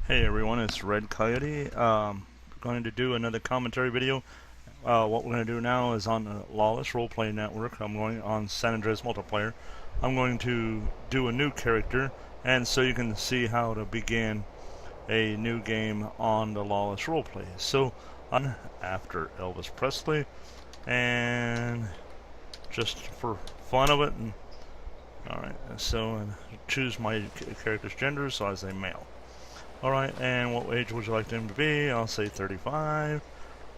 Hey everyone, it's Red Coyote. Going to do another commentary video. What we're going to do now is on the Lawless Roleplay network. I'm going on San Andreas multiplayer. I'm going to do a new character, and so you can see how to begin a new game on the Lawless Roleplay. So, I'm after Elvis Presley, and just for fun of it, and alright, so choose my character's gender, so I say male. Alright, and what age would you like him to be? I'll say 35.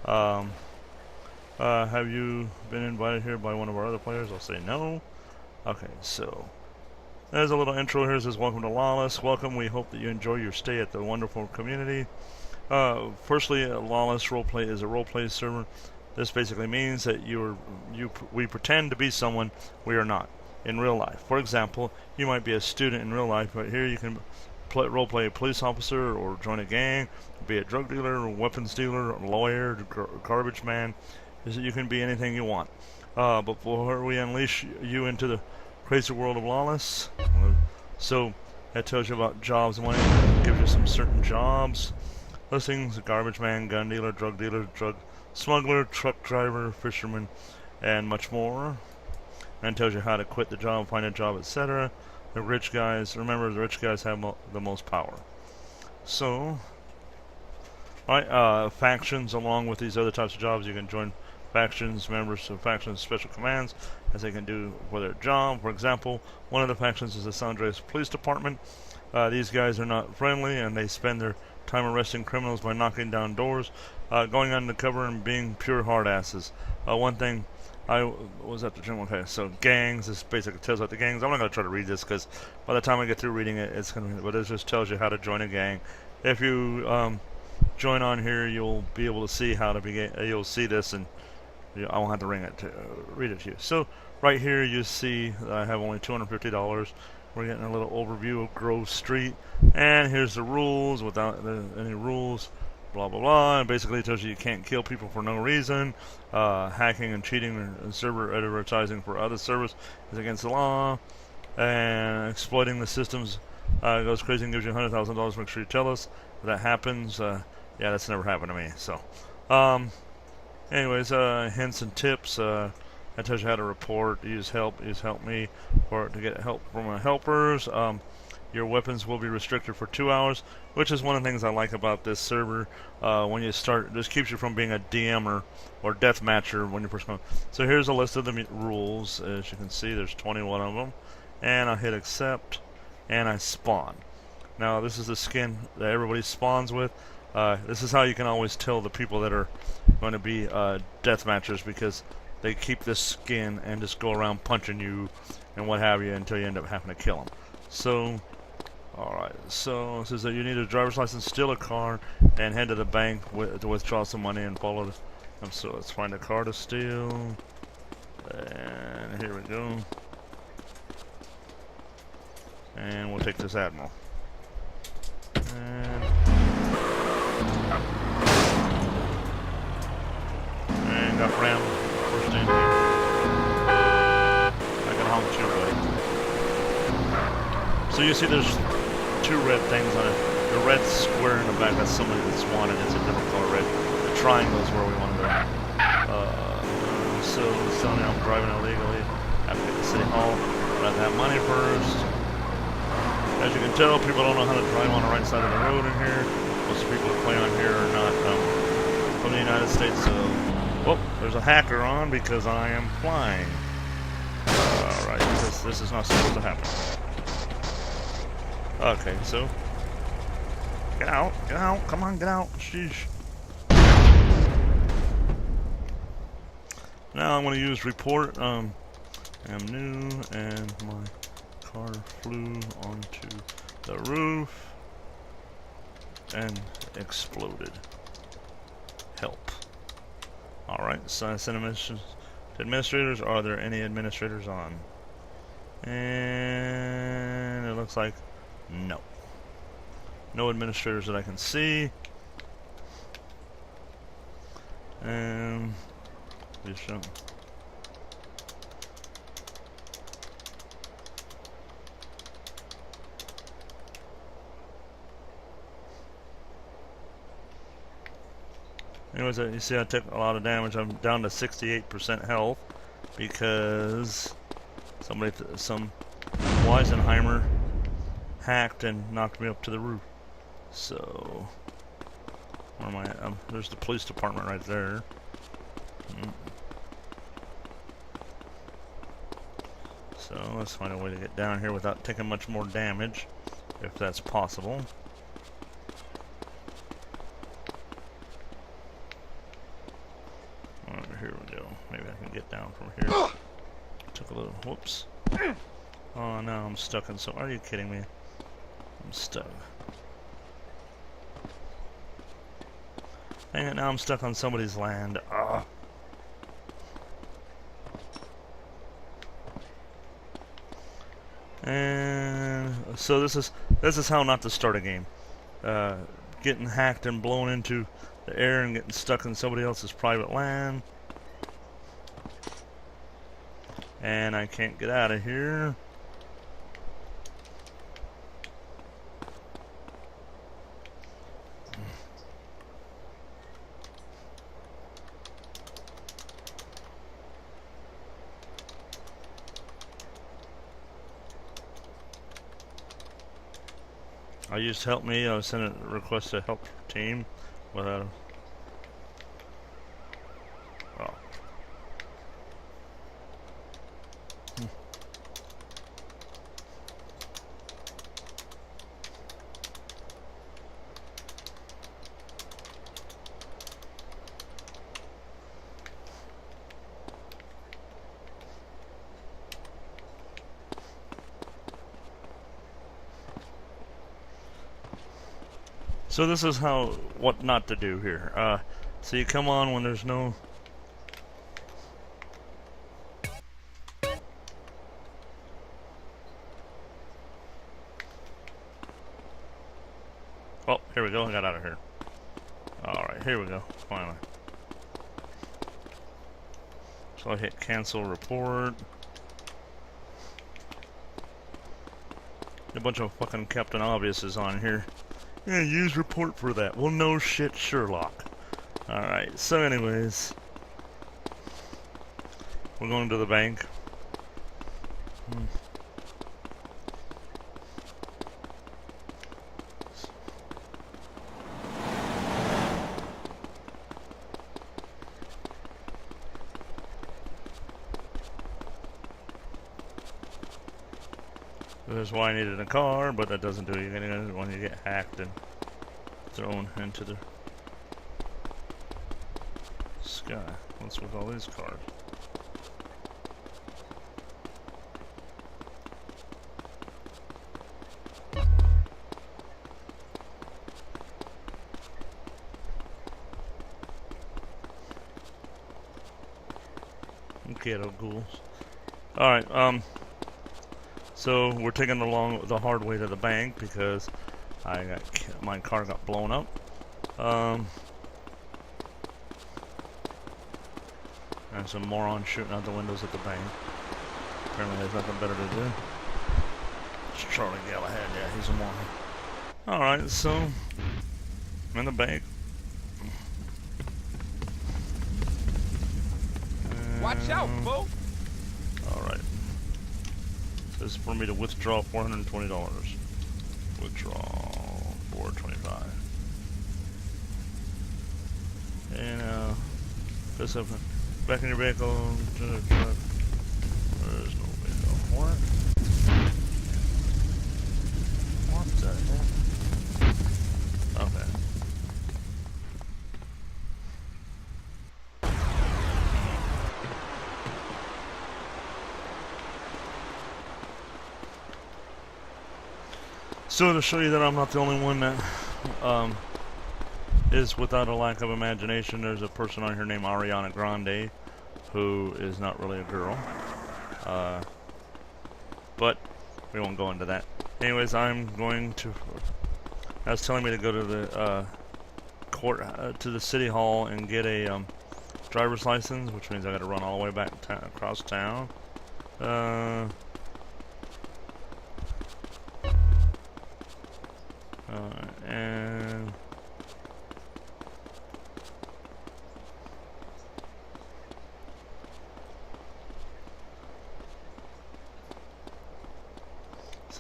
Have you been invited here by one of our other players? I'll say no. Okay, so there's a little intro here. It says, welcome to Lawless. Welcome. We hope that you enjoy your stay at the wonderful community. Firstly, Lawless Roleplay is a roleplay server. This basically means that we pretend to be someone we are not in real life. For example, you might be a student in real life, but here you can roleplay a police officer or join a gang, be a drug dealer, or weapons dealer, a lawyer, garbage man. You can be anything you want. But before we unleash you into the crazy world of Lawless, so that tells you about jobs and money. It gives you some certain jobs listings: garbage man, gun dealer, drug smuggler, truck driver, fisherman, and much more. And tells you how to quit the job, find a job, etc. The rich guys, remember, the rich guys have the most power. So, alright, factions, along with these other types of jobs, you can join factions, members of factions, special commands, as they can do for their job. For example, one of the factions is the San Andreas Police Department. These guys are not friendly, and they spend their time arresting criminals by knocking down doors, going undercover, and being pure hard asses. One thing I was at the gym. Okay, so gangs. This basically tells about the gangs. I'm not going to try to read this because by the time I get through reading it, it's going to. But it just tells you how to join a gang. If you join on here, you'll be able to see how to begin. You'll see this, and I won't have to read it to you. So right here, you see that I have only $250. We're getting a little overview of Grove Street, and here's the rules without any rules. Blah blah blah, and basically it tells you can't kill people for no reason. Hacking and cheating and server advertising for other servers is against the law, and exploiting the systems goes crazy and gives you $100,000. Make sure you tell us if that happens. Yeah, that's never happened to me. So, anyways, hints and tips. That tells you how to report. Use help me to get help from helpers. Your weapons will be restricted for 2 hours, which is one of the things I like about this server. When you start, this keeps you from being a DMer or deathmatcher when you first come. So here's a list of the rules. As you can see, there's 21 of them. And I hit accept, and I spawn. Now this is the skin that everybody spawns with. This is how you can always tell the people that are going to be deathmatchers, because they keep this skin and just go around punching you and what have you until you end up having to kill them. So, alright, so it says that you need a driver's license, steal a car, and head to the bank to withdraw some money and follow this. So let's find a car to steal. And here we go. And we'll take this Admiral. And got rammed first in here. I can honk you, buddy. So you see there's two red things on it. The red square in the back, that's somebody that's wanted. It's a different color red. The triangle is where we want to go. So it's telling me I'm driving illegally. I have to get to City Hall. But I have to have money first. As you can tell, people don't know how to drive on the right side of the road in here. Most of the people that play on here are not from the United States. So, whoop, there's a hacker on because I am flying. Alright, this is not supposed to happen. Okay, so get out, come on, get out, sheesh. Now I'm going to use report. I'm new and my car flew onto the roof and exploded. Help. Alright, so I send a message to administrators. Are there any administrators on? And it looks like no. No administrators that I can see. And Anyways, you see I took a lot of damage. I'm down to 68% health because some Weisenheimer hacked and knocked me up to the roof. So, where am I at? There's the police department right there. So let's find a way to get down here without taking much more damage, if that's possible. Here we go. Maybe I can get down from here. Took a little, whoops. Oh no, I'm stuck in some, are you kidding me? I'm stuck. Dang it, now I'm stuck on somebody's land. Ugh. And so this is how not to start a game. Getting hacked and blown into the air and getting stuck in somebody else's private land. And I can't get out of here. I used help me. I was sending a request to help team without. Oh. So this is what not to do here. So you come on when there's no. Oh, here we go. I got out of here. Alright, here we go. Finally. So I hit cancel report. A bunch of fucking Captain Obvious is on here. Yeah, use report for that. Well, no shit, Sherlock. Alright, so anyways. We're going to the bank. That's why I needed a car, but that doesn't do you anything when you get hacked and thrown into the sky. What's with all these cars? Ghetto ghouls. Alright, so we're taking the hard way to the bank because my car got blown up. And some moron shooting out the windows at the bank. Apparently there's nothing better to do. It's Charlie Galahad, yeah, he's a moron. Alright, so I'm in the bank. Watch out, folks! Alright. This is for me to withdraw $420. Withdraw $425. And this up back in your vehicle to the truck. There's no vehicle. What? What the heck? Okay. So to show you that I'm not the only one that is without a lack of imagination, there's a person on here named Ariana Grande, who is not really a girl. But we won't go into that. Anyways, I'm going to. That's telling me to go to the court, to the city hall, and get a driver's license, which means I got to run all the way back across town. And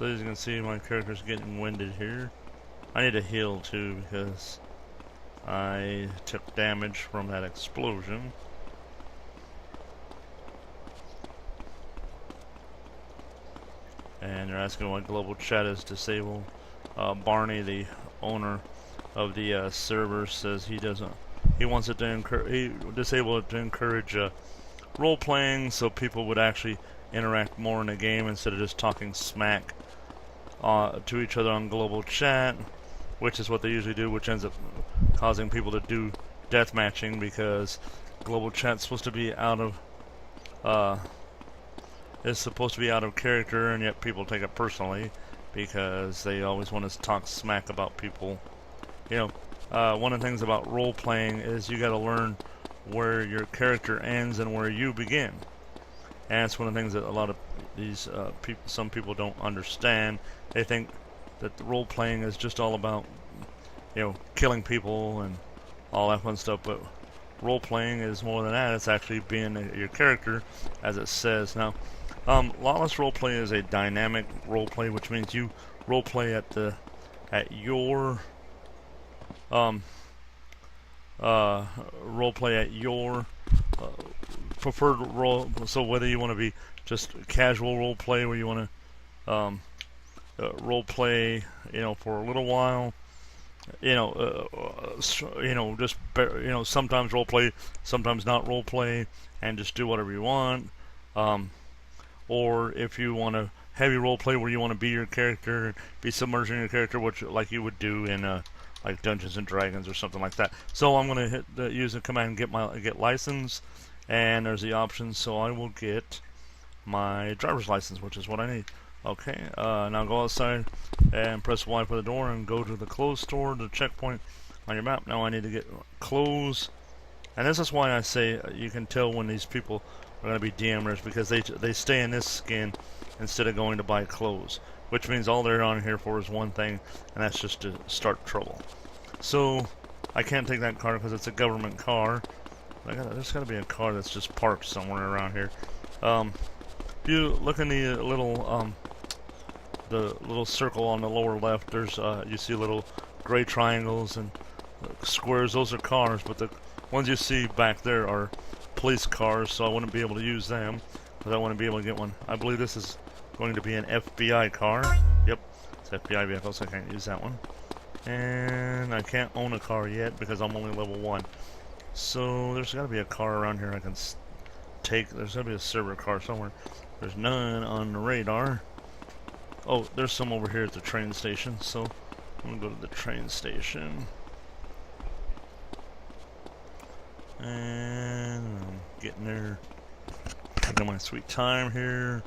So as you can see, my character's getting winded here. I need to heal too because I took damage from that explosion. And they're asking why global chat is disabled. Barney, the owner of the server, says he wants it to disable it to encourage role playing, so people would actually interact more in the game instead of just talking smack to each other on global chat, which is what they usually do, which ends up causing people to do death matching because global chat's supposed to be out of character, and yet people take it personally because they always want to talk smack about people. You know, one of the things about role playing is you got to learn where your character ends and where you begin, and it's one of the things that a lot of these some people don't understand. They think that the role playing is just all about, you know, killing people and all that fun stuff, but role playing is more than that. It's actually being your character, as it says. Now, Lawless Roleplay is a dynamic roleplay, which means you roleplay at your preferred role. So whether you want to be just casual roleplay, where you want to roleplay, you know, for a little while, you know, sometimes roleplay, sometimes not roleplay, and just do whatever you want. Or if you want to heavy roleplay where you want to be your character, be submerged in your character, which like you would do in like Dungeons and Dragons or something like that. So I'm going to hit use the command get license, and there's the options. So I will get my driver's license, which is what I need. Okay, now go outside and press Y for the door and go to the clothes store, the checkpoint on your map. Now I need to get clothes, and this is why I say you can tell when these people are going to be DMers, because they stay in this skin instead of going to buy clothes, which means all they're on here for is one thing, and that's just to start trouble. So I can't take that car because it's a government car. There's got to be a car that's just parked somewhere around here. If you look in the little circle on the lower left, there's you see little gray triangles and squares. Those are cars, but the ones you see back there are police cars, so I wouldn't be able to use them because I wouldn't be able to get one. I believe this is going to be an FBI car. Yep, it's FBI vehicle, so I can't use that one. And I can't own a car yet because I'm only level 1. So there's got to be a car around here I can take. There's got to be a server car somewhere. There's none on the radar. Oh, there's some over here at the train station, so I'm going to go to the train station. And I'm getting there. Taking my sweet time here.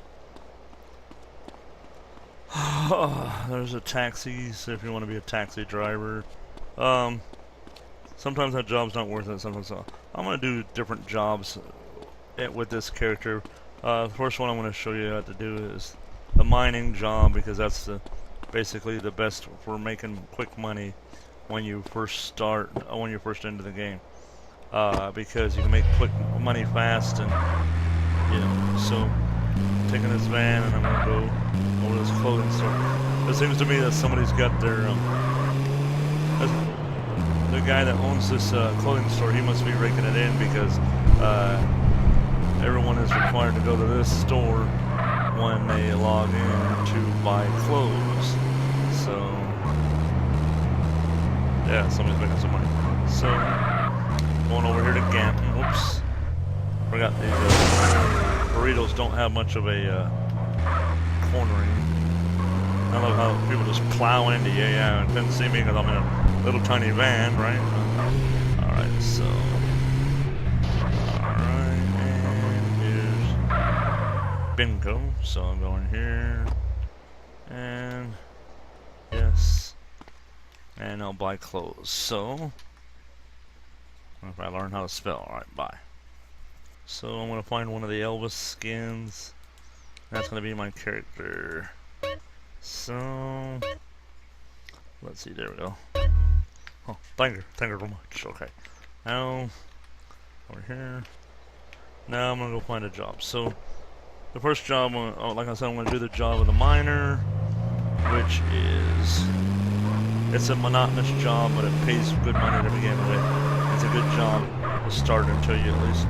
There's a taxi, so if you want to be a taxi driver. Sometimes that job's not worth it, sometimes I'm going to do different jobs with this character. The first one I'm going to show you how to do is the mining job, because that's basically the best for making quick money when you first start, when you're first into the game. Because you can make quick money fast, and you know. So taking this van, and I'm gonna go over to this clothing store. It seems to me that somebody's got their the guy that owns this clothing store. He must be raking it in, because everyone is required to go to this store when they log in to buy clothes. So yeah, somebody's making some money. So going over here to Ganton. Whoops. Forgot these burritos don't have much of a cornering. I love how people just plow into you. Yeah, and couldn't see me because I'm in a little tiny van, right? Alright, so. Alright, and here's bingo. So I'm going here. And yes. And I'll buy clothes. So if I learn how to spell. Alright, bye. So I'm going to find one of the Elvis skins. That's going to be my character. So let's see, there we go. Oh, thank you very much. Okay. Now, over here. Now I'm going to go find a job. So the first job, like I said, I'm going to do the job of the miner. which is, it's a monotonous job, but it pays good money to begin with. It's a good job to start until you at least,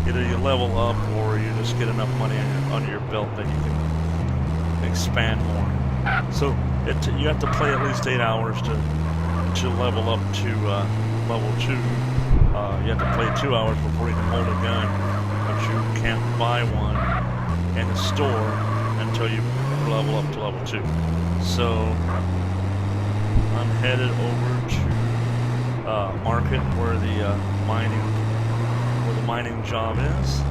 either you level up or you just get enough money under your belt that you can expand more. So you have to play at least 8 hours to level up to level 2. You have to play 2 hours before you can hold a gun, but you can't buy one in the store until you level up to level 2. So I'm headed over to market where the mining job is.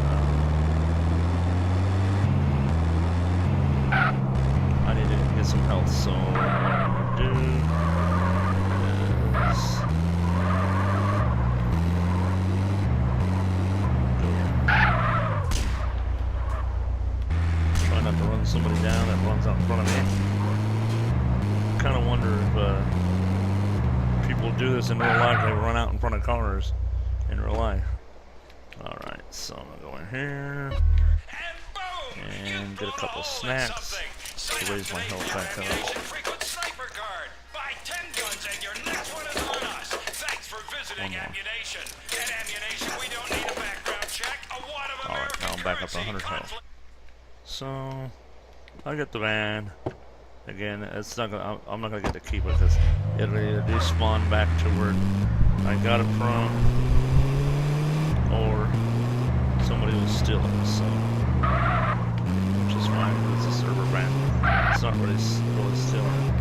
I need to get some health, so what I'm gonna do is try not to run somebody down that runs out in front of me. Kind of wonder if people do this in real life. They run out in front of cars in real life. Alright, so I'm gonna go in here and get a couple snacks to raise my health back up. Alright, now I'm back up to 100 health. So I get the van. Again, it's not gonna, I'm not gonna get to keep it because it'll either despawn back to where I got it from, or somebody will steal it. So, which is fine. It's a server van. It's not really stealing it.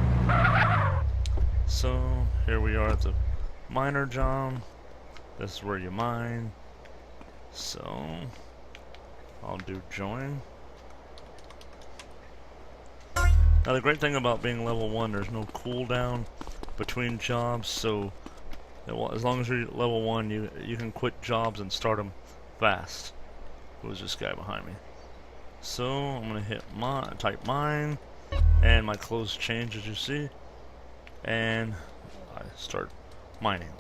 So here we are at the miner job. This is where you mine. So I'll do join. Now the great thing about being level 1, there's no cooldown between jobs, so as long as you're level 1, you can quit jobs and start them fast. Who's this guy behind me? So I'm gonna hit type mine, and my clothes change as you see, and I start mining.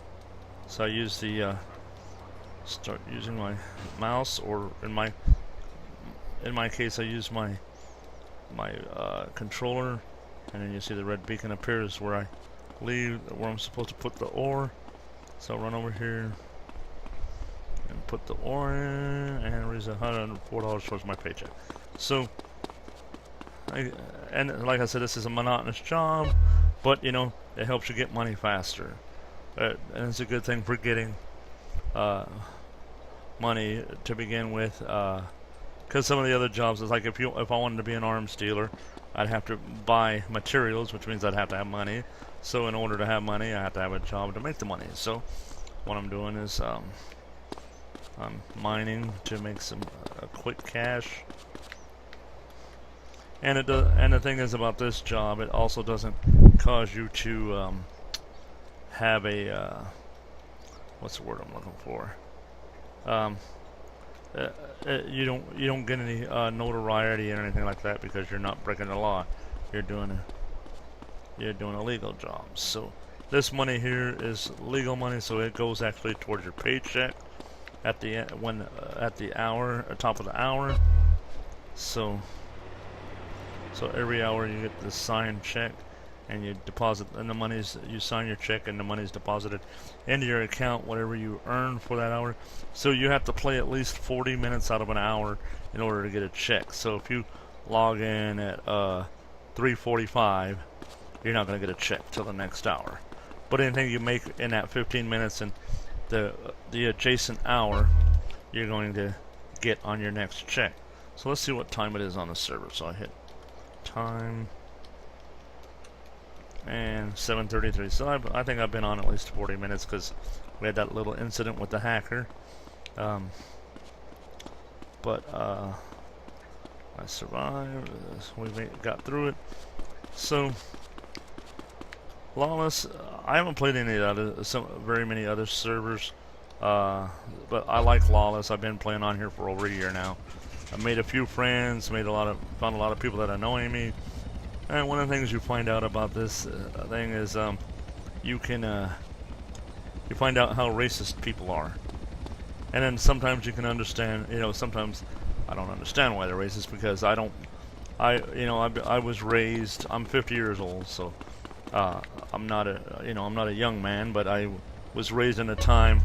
So I use the start using my mouse, or in my case I use my controller, and then you see the red beacon appears where I leave, where I'm supposed to put the ore. So I'll run over here and put the ore in, and raise $104 towards my paycheck. So, and like I said, this is a monotonous job, but you know, it helps you get money faster, and it's a good thing for getting money to begin with. Because some of the other jobs is like if I wanted to be an arms dealer, I'd have to buy materials, which means I'd have to have money. So in order to have money, I have to have a job to make the money. So what I'm doing is I'm mining to make some quick cash. And the thing is about this job, it also doesn't cause you to have a what's the word I'm looking for? You don't get any notoriety or anything like that because you're not breaking the law. You're doing a legal job. So this money here is legal money, so it goes actually towards your paycheck at the end, at the hour, top of the hour. So every hour you get the signed check, and you deposit, and the money's, you sign your check and the money's deposited into your account, whatever you earn for that hour. So you have to play at least 40 minutes out of an hour in order to get a check. So if you log in at 3:45, you're not going to get a check till the next hour. But anything you make in that 15 minutes and the adjacent hour, you're going to get on your next check. So let's see what time it is on the server. So I hit time, and 7:33. So I think I've been on at least 40 minutes because we had that little incident with the hacker. But I survived. We got through it. So Lawless, I haven't played any very many other servers, but I like Lawless. I've been playing on here for over a year now. I've made a few friends, found a lot of people that are annoying me. And one of the things you find out about this thing is you find out how racist people are. And then sometimes you can understand, you know, sometimes I don't understand why they're racist because I don't I was raised. I'm 50 years old, so I'm not a young man, but I was raised in a time.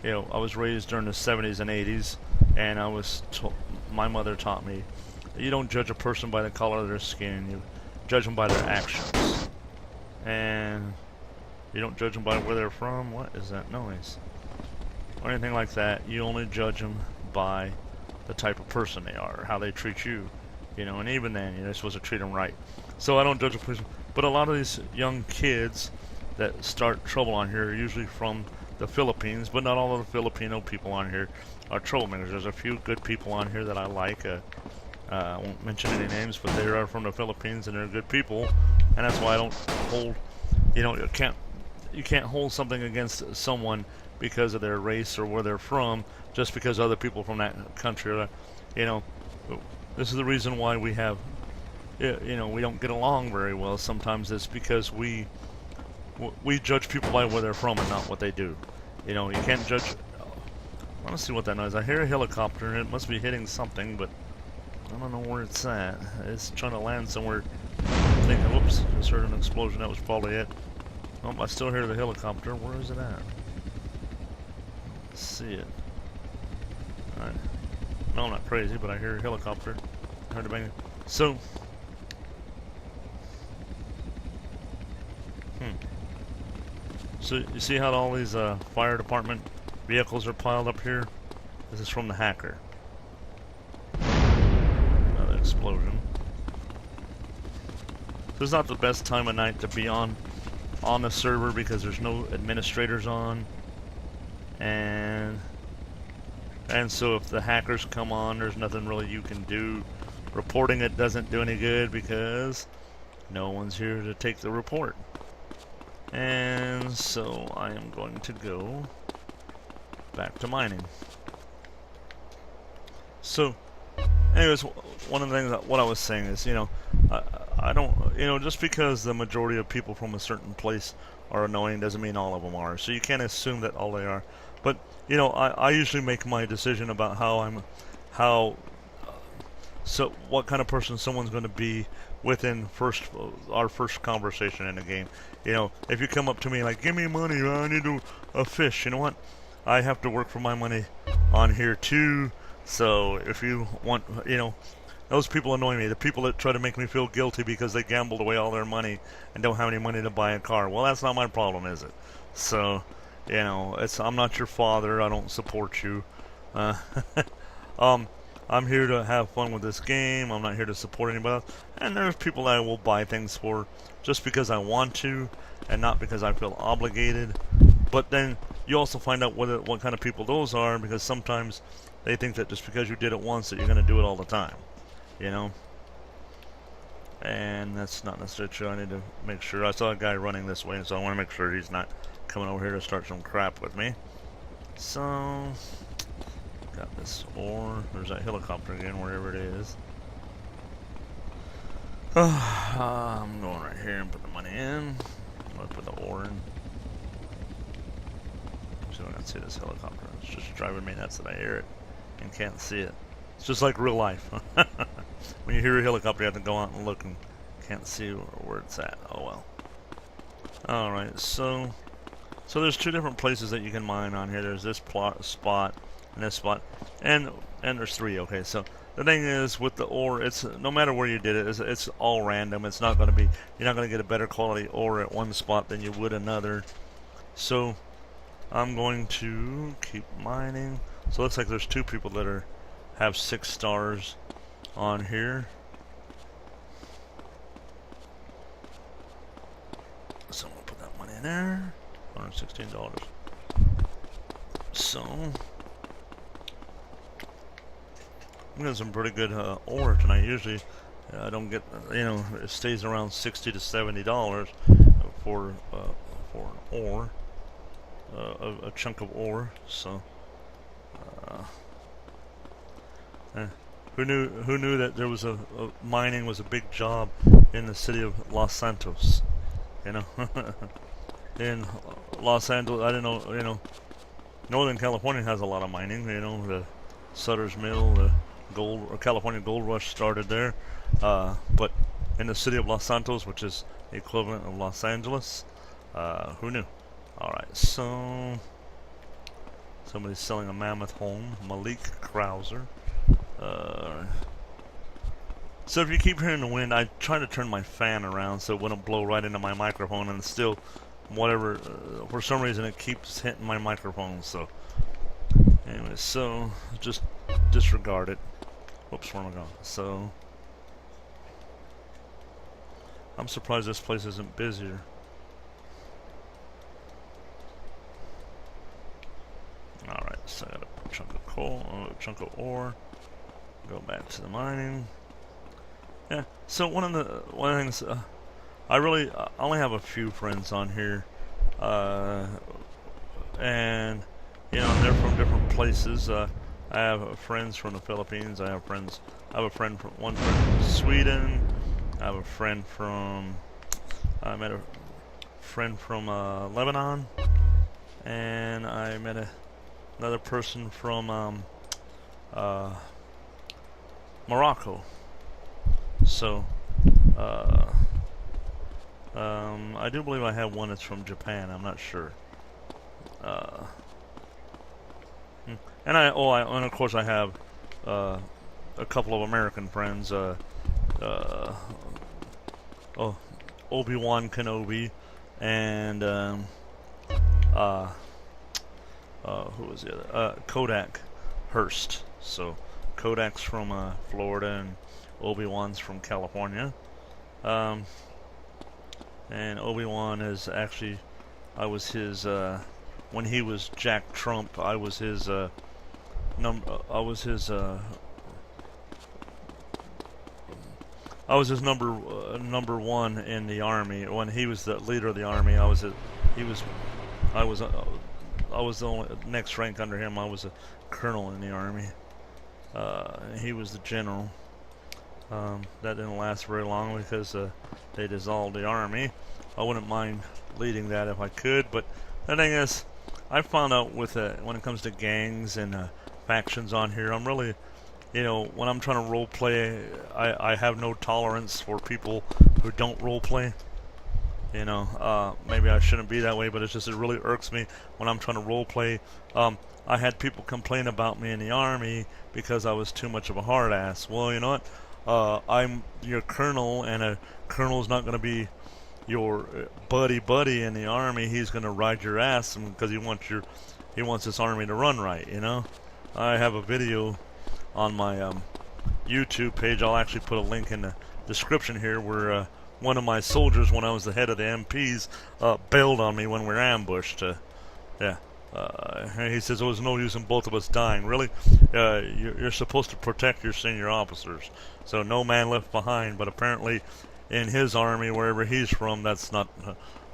I was raised during the 70s and 80s, and my mother taught me you don't judge a person by the color of their skin. You judge them by their actions, and you don't judge them by where they're from. What is that noise? Or anything like that. You only judge them by the type of person they are, or how they treat you. And even then, you're supposed to treat them right. So I don't judge a person. But a lot of these young kids that start trouble on here are usually from the Philippines, but not all of the Filipino people on here are troublemakers. There's a few good people on here that I like. I won't mention any names, but they are from the Philippines and they're good people, and that's why I don't hold. You can't hold something against someone because of their race or where they're from, just because other people from that country are. This is the reason why we have. We don't get along very well. Sometimes it's because we judge people by where they're from and not what they do. You can't judge. I want to see what that noise. I hear a helicopter and it must be hitting something, but I don't know where it's at. It's trying to land somewhere. I'm thinking, whoops, just heard an explosion. That was probably it. Oh, I still hear the helicopter. Where is it at? Let's see it. Alright. No, I'm not crazy, but I hear a helicopter. I heard a bang. So. So you see how all these fire department vehicles are piled up here? This is from the hacker. Another explosion. This is not the best time of night to be on the server because there's no administrators on, and so if the hackers come on, there's nothing really you can do. Reporting it doesn't do any good because no one's here to take the report. And so I am going to go back to mining. So, anyways, one of the things what I was saying is, I don't, just because the majority of people from a certain place are annoying doesn't mean all of them are. So you can't assume that all they are. But, I usually make my decision about so what kind of person someone's going to be within our first conversation in the game. If you come up to me like, give me money, I need a fish, you know what? I have to work for my money on here too. So if you want, those people annoy me. The people that try to make me feel guilty because they gambled away all their money and don't have any money to buy a car. Well, that's not my problem, is it? So, I'm not your father. I don't support you. I'm here to have fun with this game. I'm not here to support anybody else. And there's people that I will buy things for just because I want to and not because I feel obligated. But then you also find out what kind of people those are, because sometimes they think that just because you did it once that you're going to do it all the time. And that's not necessarily true. I need to make sure. I saw a guy running this way, so I want to make sure he's not coming over here to start some crap with me. So, got this ore. There's that helicopter again, wherever it is. I'm going right here and put the money in. I'm going to put the ore in. So I can see this helicopter. It's just driving me nuts that I hear it and can't see it. It's just like real life. When you hear a helicopter, you have to go out and look and can't see where it's at. Oh well. Alright, so there's two different places that you can mine on here. There's this spot and this spot. And there's three, okay. So the thing is with the ore, it's no matter where you did it, it's all random. It's not going to be, you're not going to get a better quality ore at one spot than you would another. So I'm going to keep mining. So it looks like there's two people that have 6 stars on here. So I'm going to put that money in there. $116. So I'm getting some pretty good ore tonight. Usually I don't get, it stays around $60 to $70 for an ore, a chunk of ore. So who knew that there was mining was a big job in the city of Los Santos? In Los Angeles, I didn't know. Northern California has a lot of mining. The Sutter's Mill, the California gold rush started there, but in the city of Los Santos, which is the equivalent of Los Angeles. Who knew? Alright, so somebody's selling a mammoth home. Malik Krauser. So if you keep hearing the wind, I try to turn my fan around so it wouldn't blow right into my microphone, and still, whatever, for some reason it keeps hitting my microphone. So anyway, so just disregard it. Whoops, where am I going? So I'm surprised this place isn't busier. Alright, so I got a chunk of coal, a chunk of ore. Go back to the mining. Yeah, so one of the things, I only have a few friends on here, and you know, they're from different places. I have friends from the Philippines. I have a friend from Sweden. I have a friend from, I met a friend from Lebanon, and I met another person from Morocco. So, I do believe I have one that's from Japan. I'm not sure. And of course I have a couple of American friends. Obi-Wan Kenobi, and who was the other? Kodak Hurst. So Kodak's from Florida, and Obi-Wan's from California. And Obi-Wan is actually, I was his, when he was Jack Trump, I was his, number one in the army. When he was the leader of the army, I was the only next rank under him. I was a colonel in the army. He was the general. That didn't last very long because they dissolved the army. I wouldn't mind leading that if I could, but the thing is, I found out with when it comes to gangs and factions on here, I'm really, you know, when I'm trying to role play, I have no tolerance for people who don't role play. You know, maybe I shouldn't be that way, but it really irks me when I'm trying to role play. I had people complain about me in the army because I was too much of a hard ass. Well, you know what? I'm your colonel, and a colonel's not going to be your buddy in the army. He's going to ride your ass because he wants this army to run right. You know, I have a video on my YouTube page. I'll actually put a link in the description here where one of my soldiers, when I was the head of the MPs, bailed on me when we were ambushed. Yeah. He says, "Oh, there's no use in both of us dying." Really? You're supposed to protect your senior officers. So no man left behind. But apparently in his army, wherever he's from, that's not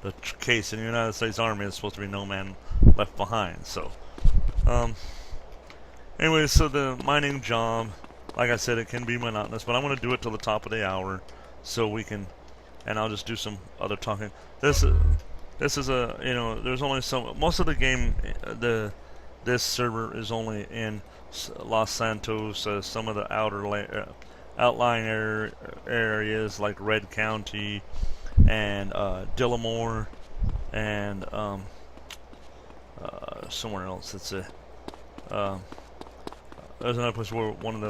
the case. In the United States Army, it's supposed to be no man left behind. So, anyway, so the mining job, like I said, it can be monotonous, but I'm going to do it till the top of the hour so we can, and I'll just do some other talking. This is a, you know, there's only most of the game, this server is only in Los Santos, some of the outlying areas like Red County and Dillamore and somewhere else. It's a there's another place where one of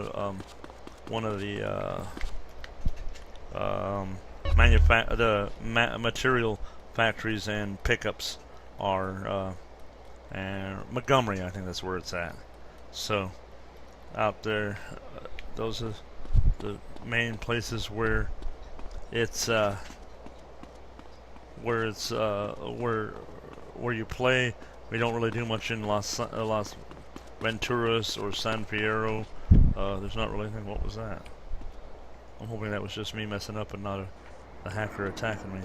the material factories and pickups are, and Montgomery, I think that's where it's at. So out there, those are the main places where it's where you play. We don't really do much in Las Venturas or San Fierro. There's not really anything. What was that? I'm hoping that was just me messing up and not a hacker attacking me.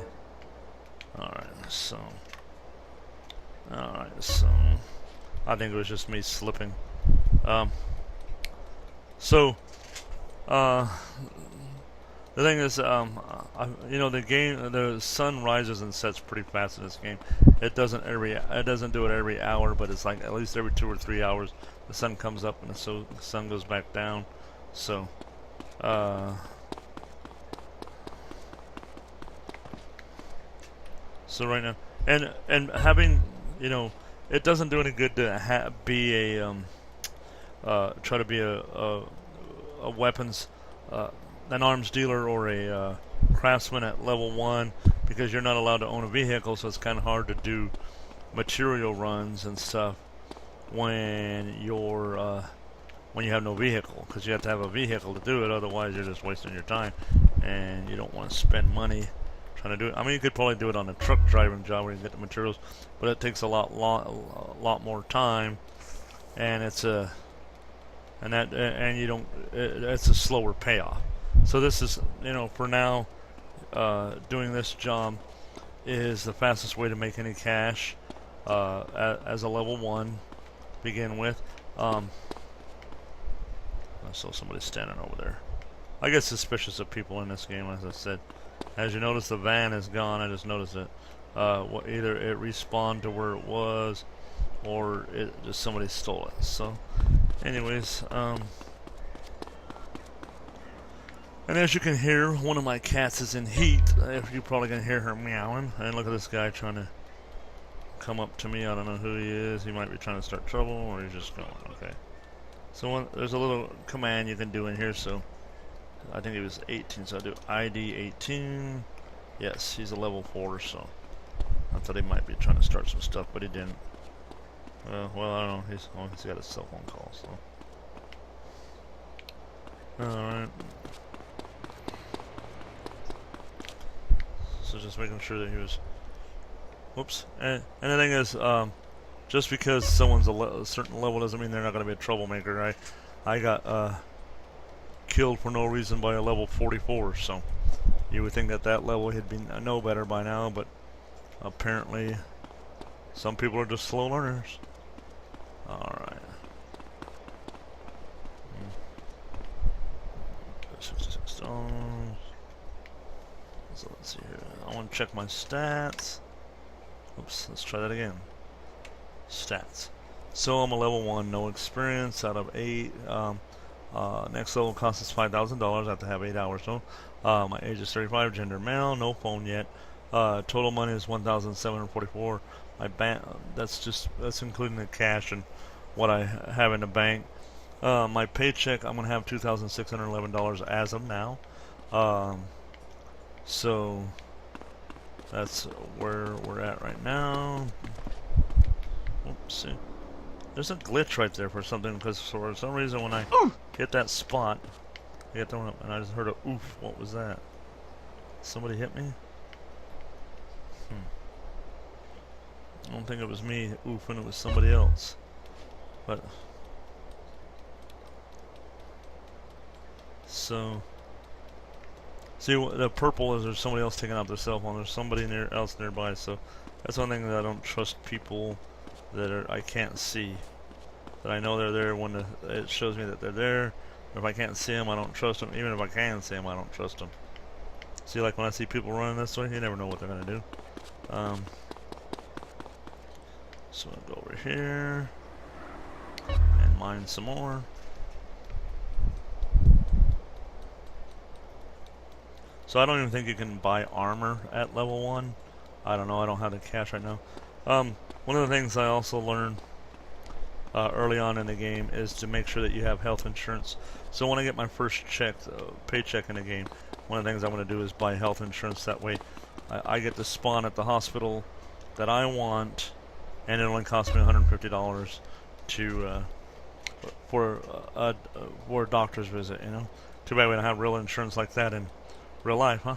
Alright, so I think it was just me slipping. The thing is, you know, the sun rises and sets pretty fast in this game. It doesn't do it every hour, but it's like at least every 2 or 3 hours the sun comes up and the sun goes back down. So, so right now, and having, you know, it doesn't do any good to be a try to be a weapons an arms dealer or a craftsman at level 1, because you're not allowed to own a vehicle, so it's kind of hard to do material runs and stuff when you have no vehicle, because you have to have a vehicle to do it, otherwise you're just wasting your time and you don't want to spend money trying to do it. I mean, you could probably do it on a truck driving job where you get the materials, but it takes a lot more time, and it's a it's a slower payoff. So this is, you know, for now, doing this job is the fastest way to make any cash as a level 1 begin with. I saw somebody standing over there. I get suspicious of people in this game, as I said. As you notice, the van is gone. I just noticed it. Either it respawned to where it was, or just somebody stole it. So, anyways, and as you can hear, one of my cats is in heat. You're probably gonna hear her meowing. And look at this guy trying to come up to me. I don't know who he is. He might be trying to start trouble, or he's just going. Okay. So there's a little command you can do in here. So I think he was 18. So I do ID 18. Yes, he's a level 4. So I thought he might be trying to start some stuff, but he didn't. Well, I don't know. He's got a cell phone call. So all right. So just making sure that he was. Whoops. And the thing is, just because someone's a certain level doesn't mean they're not going to be a troublemaker. I got killed for no reason by a level 44, so you would think at that level he'd be know better by now, but apparently some people are just slow learners. Alright. 66 stones. So let's see here. I want to check my stats. Oops, let's try that again. Stats. So I'm a level 1, no experience out of 8. Next level costs us $5,000. I have to have 8 hours though. My age is 35, gender male, no phone yet. Total money is $1,744. My bank, that's including the cash and what I have in the bank. My paycheck, I'm gonna have $2,611 as of now. So that's where we're at right now. Oops, see. There's a glitch right there for something, because for some reason when I hit that spot, I get thrown up, and I just heard a oof. What was that? Somebody hit me? I don't think it was me oofing, it was somebody else. But so, see, the purple is there's somebody else taking out their cell phone. There's somebody else nearby. So that's one thing that I don't trust people that I can't see. That I know they're there when it shows me that they're there. If I can't see them, I don't trust them. Even if I can see them, I don't trust them. See, like when I see people running this way, you never know what they're gonna do. So I'll go over here and mine some more. So I don't even think you can buy armor at level 1. I don't know. I don't have the cash right now. One of the things I also learned early on in the game is to make sure that you have health insurance. So when I get my first paycheck in the game, one of the things I'm going to do is buy health insurance. That way I get to spawn at the hospital that I want, and it only costs me $150 for a doctor's visit, you know. Too bad we don't have real insurance like that in real life, huh?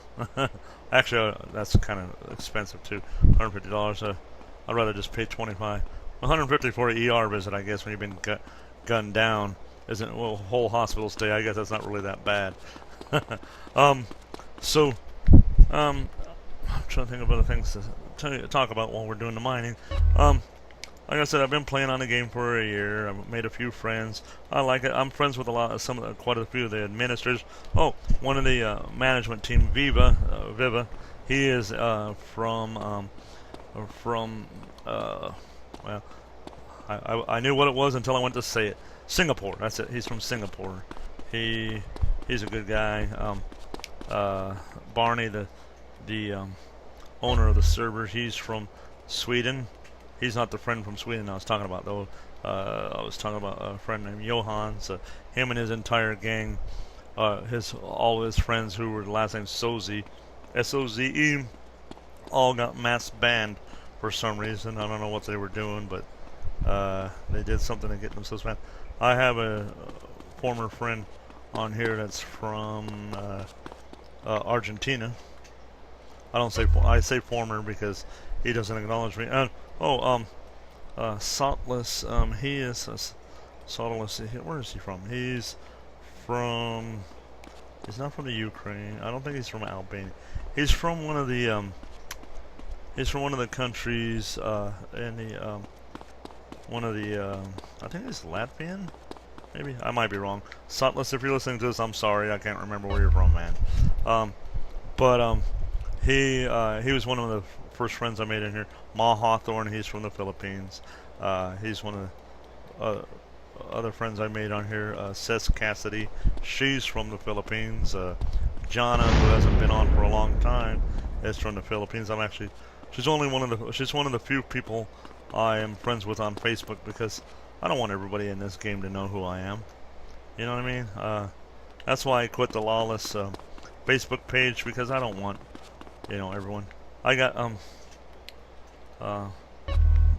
Actually, that's kind of expensive too. $150. I'd rather just pay $25. $150 for an ER visit, I guess, when you've been gunned down. Isn't, well, whole hospital stay, I guess that's not really that bad. I'm trying to think of other things to talk about while we're doing the mining. Like I said, I've been playing on the game for a year. I've made a few friends. I like it. I'm friends with quite a few of the administrators. Oh, one of the management team, Viva. He is well, I knew what it was until I went to say it. Singapore. That's it. He's from Singapore. he's a good guy. Barney, the owner of the server, he's from Sweden. He's not the friend from Sweden I was talking about, though. I was talking about a friend named Johan. So him and his entire gang, all his friends who were the last name Soze, S-O-Z-E, all got mass banned for some reason. I don't know what they were doing, but they did something to get themselves banned. I have a former friend on here that's from Argentina. I say former because he doesn't acknowledge me. Saltless. He is Saltless. Where is he from? He's not from the Ukraine. I don't think he's from Albania. He's from one of the countries in the I think it's Latvian. Maybe I might be wrong. Saltless, if you're listening to this, I'm sorry. I can't remember where you're from, man. He was one of the first friends I made in here. Ma Hawthorne, he's from the Philippines. He's one of the other friends I made on here. Cess Cassidy, she's from the Philippines. Jana, who hasn't been on for a long time, is from the Philippines. She's one of the few people I am friends with on Facebook because I don't want everybody in this game to know who I am. You know what I mean? That's why I quit the Lawless Facebook page, because I don't want, everyone. I got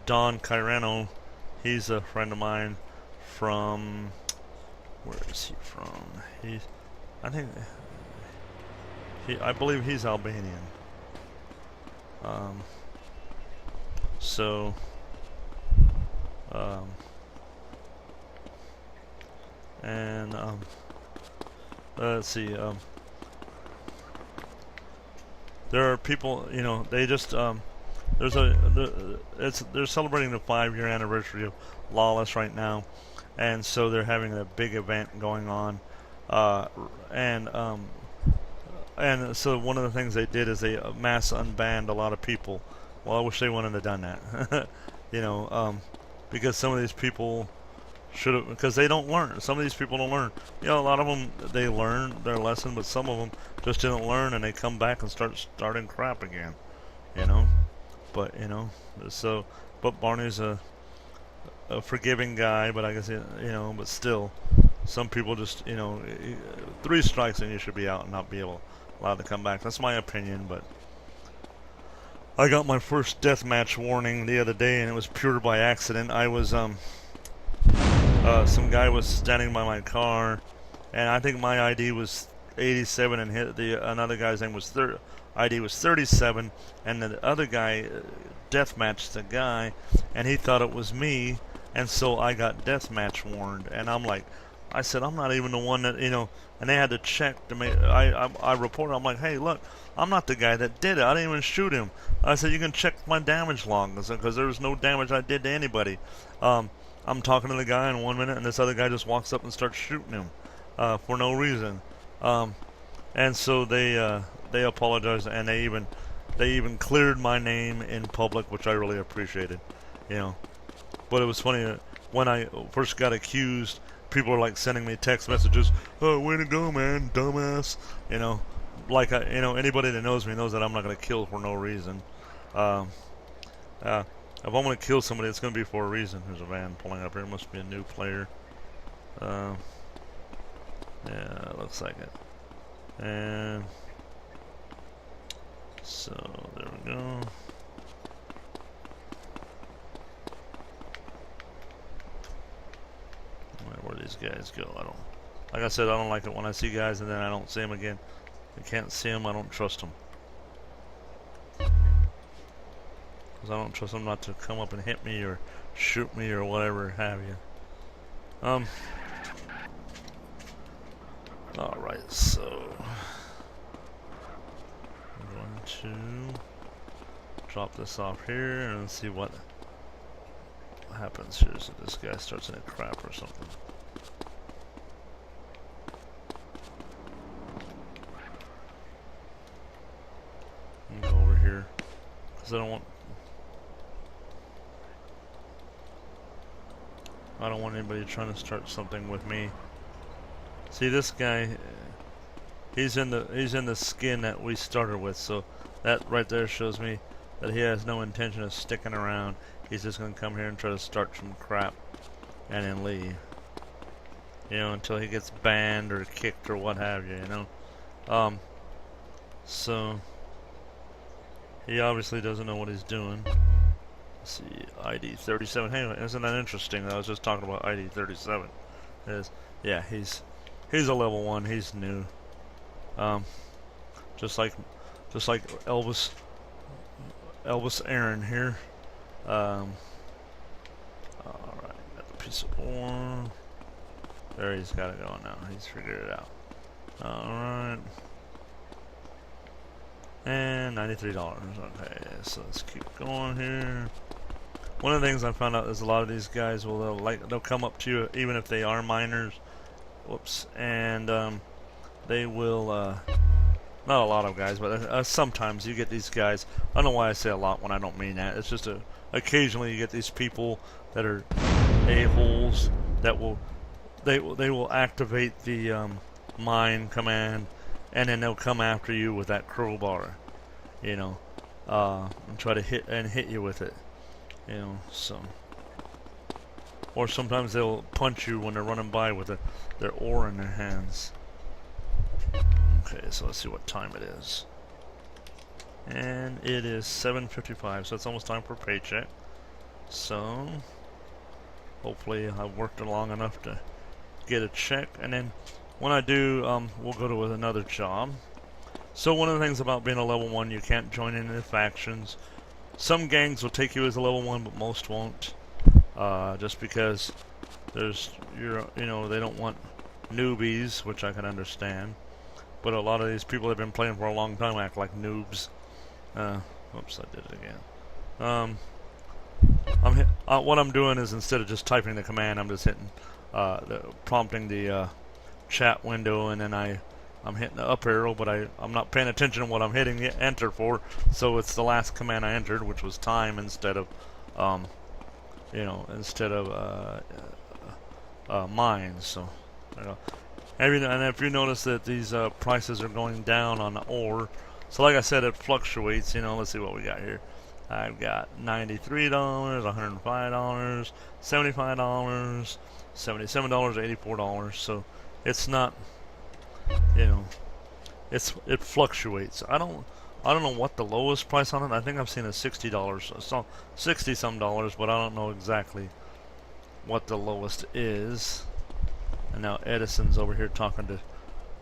Don Cairano. He's a friend of mine from, where is he from? I believe he's Albanian. Let's see. There are people, they just they're celebrating the 5-year anniversary of Lawless right now, and so they're having a big event going on, and so one of the things they did is they mass unbanned a lot of people. Well, I wish they wouldn't have done that, because some of these people should have, because they don't learn. Some of these people don't learn. A lot of them, they learn their lesson, but some of them just didn't learn, and they come back and starting crap again, But but Barney's a forgiving guy, but I guess but still, some people just 3 strikes and you should be out and not be allowed to come back. That's my opinion, but I got my first deathmatch warning the other day, and it was pure by accident. I was some guy was standing by my car, and I think my ID was 87, and another guy's name was ID was 37, and the other guy deathmatched the guy, and he thought it was me, and so I got deathmatch warned, and I said, I'm not even the one that, and they had to check to make, I reported, I'm like, hey, look, I'm not the guy that did it. I didn't even shoot him. I said, you can check my damage log, because there was no damage I did to anybody. I'm talking to the guy in 1 minute, and this other guy just walks up and starts shooting him for no reason. And so they apologized, and they even cleared my name in public, which I really appreciated, But it was funny, when I first got accused, people were like sending me text messages, "Oh, way to go, man, dumbass," anybody that knows me knows that I'm not gonna kill for no reason. If I'm going to kill somebody, it's going to be for a reason. There's a van pulling up here. It must be a new player. Yeah, it looks like it. And so, there we go. Where these guys go, like I said, I don't like it when I see guys and then I don't see them again. I can't see them, I don't trust them. Because I don't trust them not to come up and hit me or shoot me or whatever have you. Alright, so I'm going to drop this off here and see what happens here. So this guy starts in a crap or something. Go over here because I don't want anybody trying to start something with me. See this guy, he's in the skin that we started with, so that right there shows me that he has no intention of sticking around. He's just gonna come here and try to start some crap and then leave. You know, until he gets banned or kicked or what have you, you know. So he obviously doesn't know what he's doing. Let's see, ID 37. Hey, isn't that interesting? I was just talking about ID 37. Yeah, he's a level 1. He's new. Just like Elvis Aaron here. All right, got the piece of ore. There, he's got it going now. He's figured it out. All right. And $93. Okay, so let's keep going here. One of the things I found out is a lot of these guys will they'll come up to you even if they are minors. Whoops, and they will not a lot of guys, but sometimes you get these guys. I don't know why I say a lot when I don't mean that. It's just occasionally you get these people that are a-holes that will they will activate the mine command, and then they'll come after you with that crowbar, you know, and try to hit you with it, you know. So, or sometimes they'll punch you when they're running by with their ore in their hands. Okay, so let's see what time it is. And it is 7:55, so it's almost time for a paycheck. So hopefully I've worked it long enough to get a check, and then when I do, we'll go to another job. So one of the things about being a level 1, you can't join any of the factions. Some gangs will take you as a level 1, but most won't. Just because you know, they don't want newbies, which I can understand. But a lot of these people that have been playing for a long time act like noobs. Oops, I did it again. What I'm doing is, instead of just typing the command, I'm just hitting, prompting the chat window, and then I'm hitting the up arrow, but I'm not paying attention to what I'm hitting enter for. So it's the last command I entered, which was time instead of, you know, mines. So, you know. And if you notice that these prices are going down on the ore, so like I said, it fluctuates. You know, let's see what we got here. I've got $93, $105, $75, $77, $84. So it's not, you know, it fluctuates. I don't know what the lowest price on it. I think I've seen a $60, so 60 some dollars, but I don't know exactly what the lowest is. And now Edison's over here talking to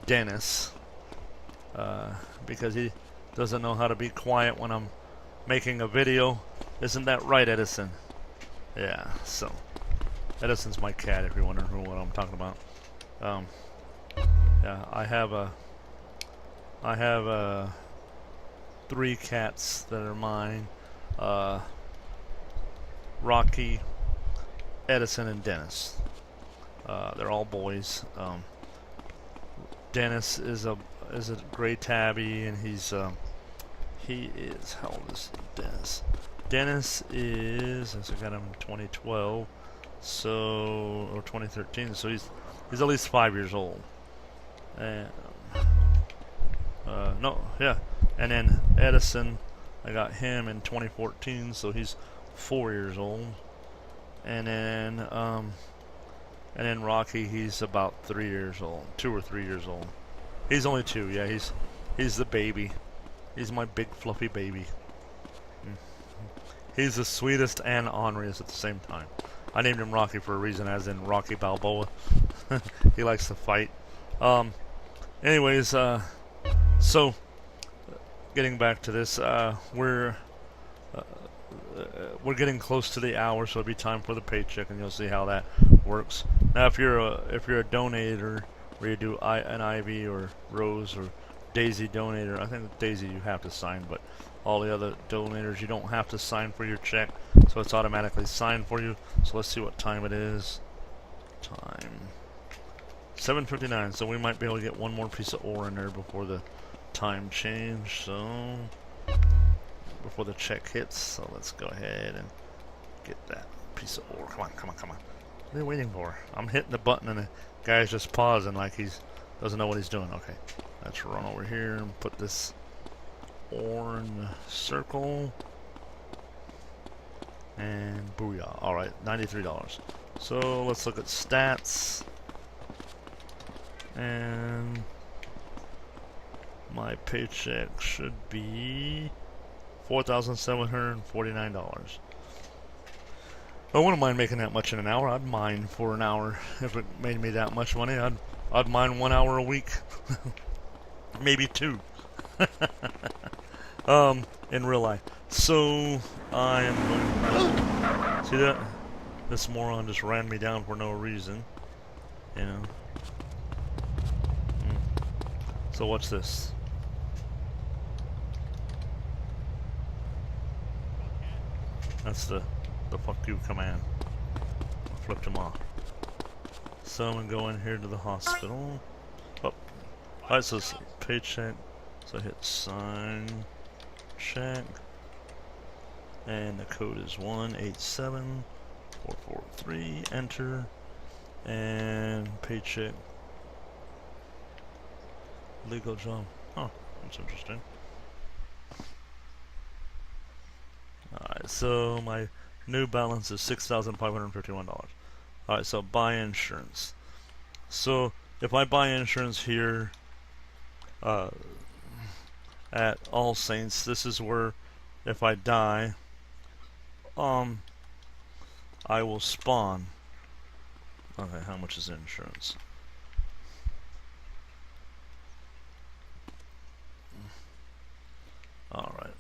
Dennis, because he doesn't know how to be quiet when I'm making a video. Isn't that right, Edison? Yeah, so Edison's my cat, if you're wondering what I'm talking about. Yeah, I have 3 cats that are mine. Rocky, Edison, and Dennis. They're all boys. Dennis is a gray tabby, and he is, how old is Dennis? Dennis is, I got him in 2012, so, or 2013, so he's at least 5 years old. And and then Edison, I got him in 2014, so he's 4 years old. And then Rocky, he's about 3 years old, 2 or 3 years old. He's only 2, yeah. He's the baby. He's my big fluffy baby. He's the sweetest and orneriest at the same time. I named him Rocky for a reason, as in Rocky Balboa. He likes to fight. Anyways, so getting back to this, we're getting close to the hour, so it'll be time for the paycheck, and you'll see how that works. Now, if you're a donator, where you do an Ivy or Rose or Daisy donator, I think Daisy you have to sign, but all the other donators you don't have to sign for your check, so it's automatically signed for you. So let's see what time it is. Time 7:59. So we might be able to get one more piece of ore in there before the time change. So before the check hits, so let's go ahead and get that piece of ore. Come on, come on, come on. What are you waiting for? I'm hitting the button and the guy's just pausing like he doesn't know what he's doing. Okay, let's run over here and put this orange circle. And booyah. Alright, $93. So let's look at stats. And my paycheck should be $4,749. I wouldn't mind making that much in an hour. I'd mine for an hour if it made me that much money. I'd mine 1 hour a week, maybe 2. In real life. So I am going to see that this moron just ran me down for no reason. You know. So watch this. That's the fuck you command. Flipped him off. So I'm gonna go in here to the hospital. Oh, alright, so it's paycheck. So I hit sign, check, and the code is 187443. Enter, and paycheck. Legal job. Oh, that's interesting. Alright, so my new balance is $6,551. Alright, so buy insurance. So if I buy insurance here at All Saints, this is where if I die, I will spawn. Okay, how much is insurance? Alright.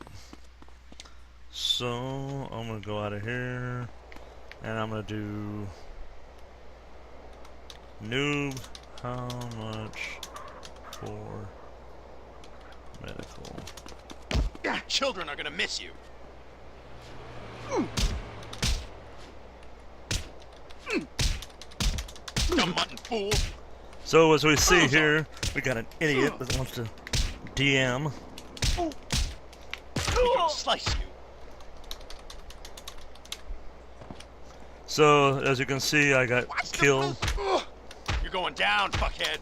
So I'm gonna go out of here and I'm gonna do noob, how much for medical? Children are gonna miss you. Dumb mutton fool. So as we see here, we got an idiot that wants to DM. We're gonna slice you. So as you can see, I got killed. You're going down, fuckhead.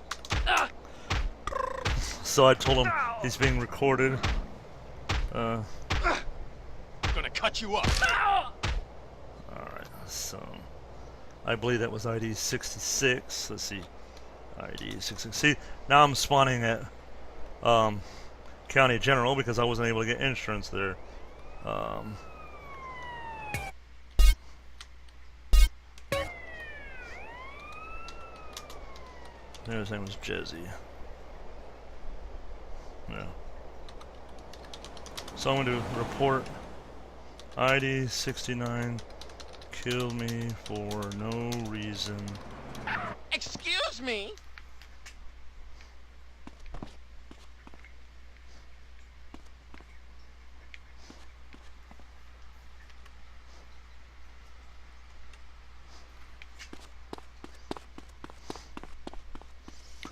So I told him he's being recorded. I'm gonna cut you up. Alright, so I believe that was ID 66. Let's see. ID 66. See, now I'm spawning at County General because I wasn't able to get insurance there. His name was Jezzy. Yeah. So I'm going to report ID 69 killed me for no reason. Excuse me.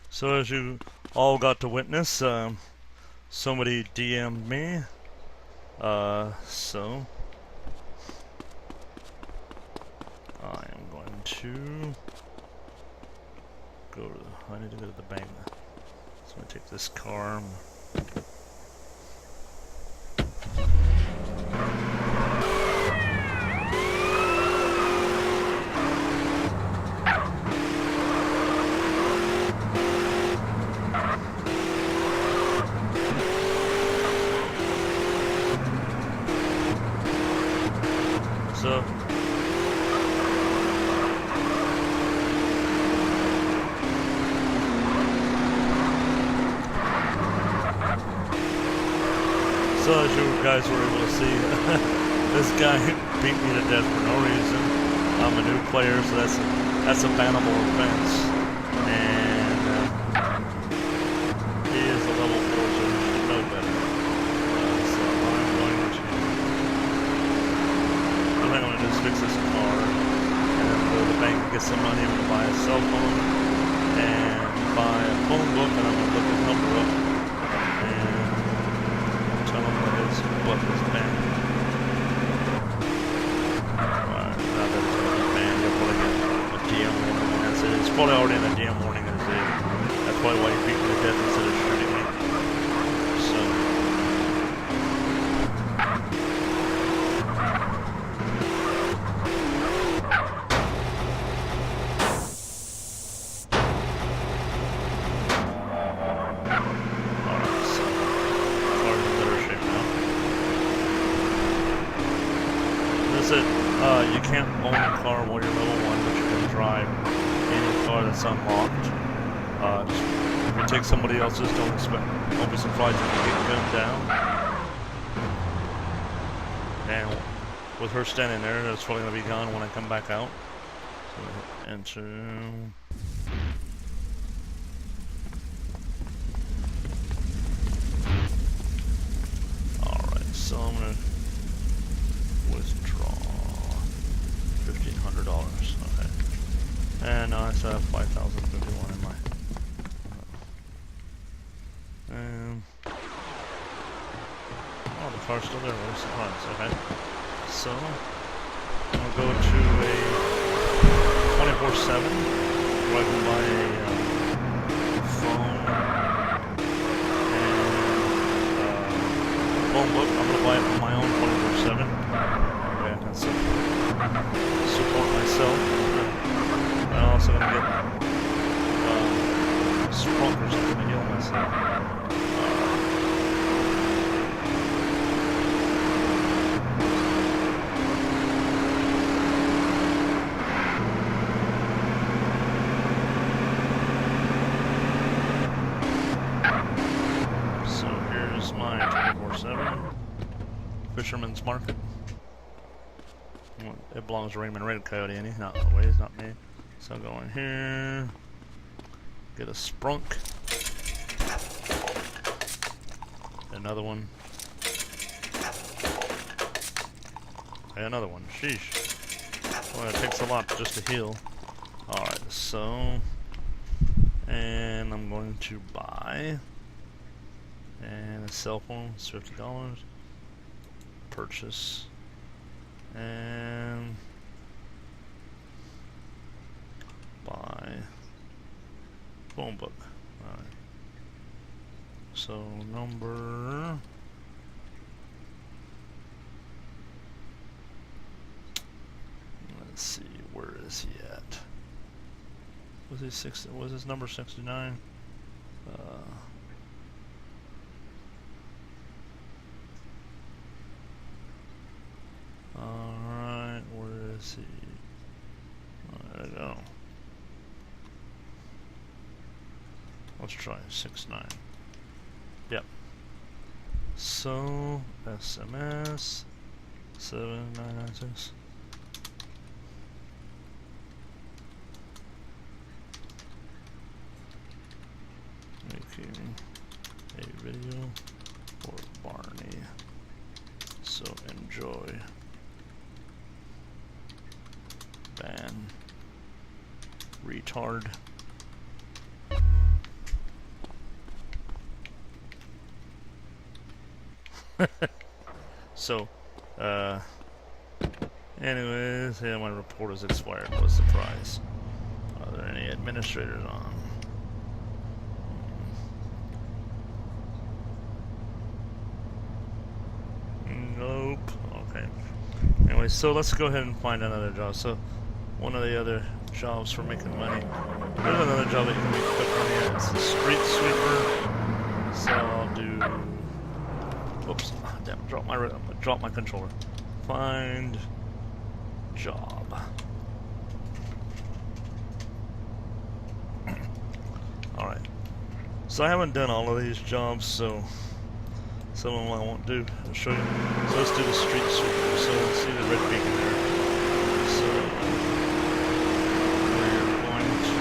So as you all got to witness, somebody DM'd me. So I am going to go to I need to go to the bank. So I'm gonna take this car. So as you guys were able to see, this guy beat me to death for no reason. I'm a new player, so that's a bannable offense. And he is a level 4, so he should know better. So I'm going to just fix this car, and then go to the bank and get some money. I'm going to buy a cell phone and buy a phone book, and I'm going to look his number up and tell him that his butt was banned. Alright, now that it's been banned, you'll probably get a said, you can't own a car while you're level 1, but you can drive any car that's unlocked. Just, if you take somebody else's, don't be surprised if you get gunned down. And with her standing there, that's probably going to be gone when I come back out. So enter. Alright, so I'm going to withdraw $1,500. Okay. And now I still have $5,051 in my. And oh, the car's still there. What a surprise. Okay. So I'll go to a 24/7 where I can buy a phone and phone book. I'm gonna buy it on my own 24/7. Okay, I can support myself. I'm also gonna get sprunk or something to heal myself. Fisherman's Market. It belongs to Raymond Red Coyote, and he's not always, not me. So I'll go in here, get a sprunk, another one, and another one. Sheesh. Well, it takes a lot just to heal. Alright, so, and I'm going to buy, and a cell phone, it's $50. Purchase and buy phone book. Alright. So number let's see, where is he at? Was he was his number 69? Alright, where is he? There we go. Let's try 69. Yep. So, SMS 7996. Making a video for Barney. So enjoy. Ban. Retard. So, anyways, yeah, my report is expired. What a surprise. Are there any administrators on? Nope. Okay. Anyway, so let's go ahead and find another job. So, one of the other jobs for making money. There's another job that you can make quick money at. It's a street sweeper. So I'll do. Oops! Oh, damn! Drop my controller. Find job. All right. So I haven't done all of these jobs, so some of them I won't do. I'll show you. So let's do the street sweeper. So let's see the red beacon there. So we're going to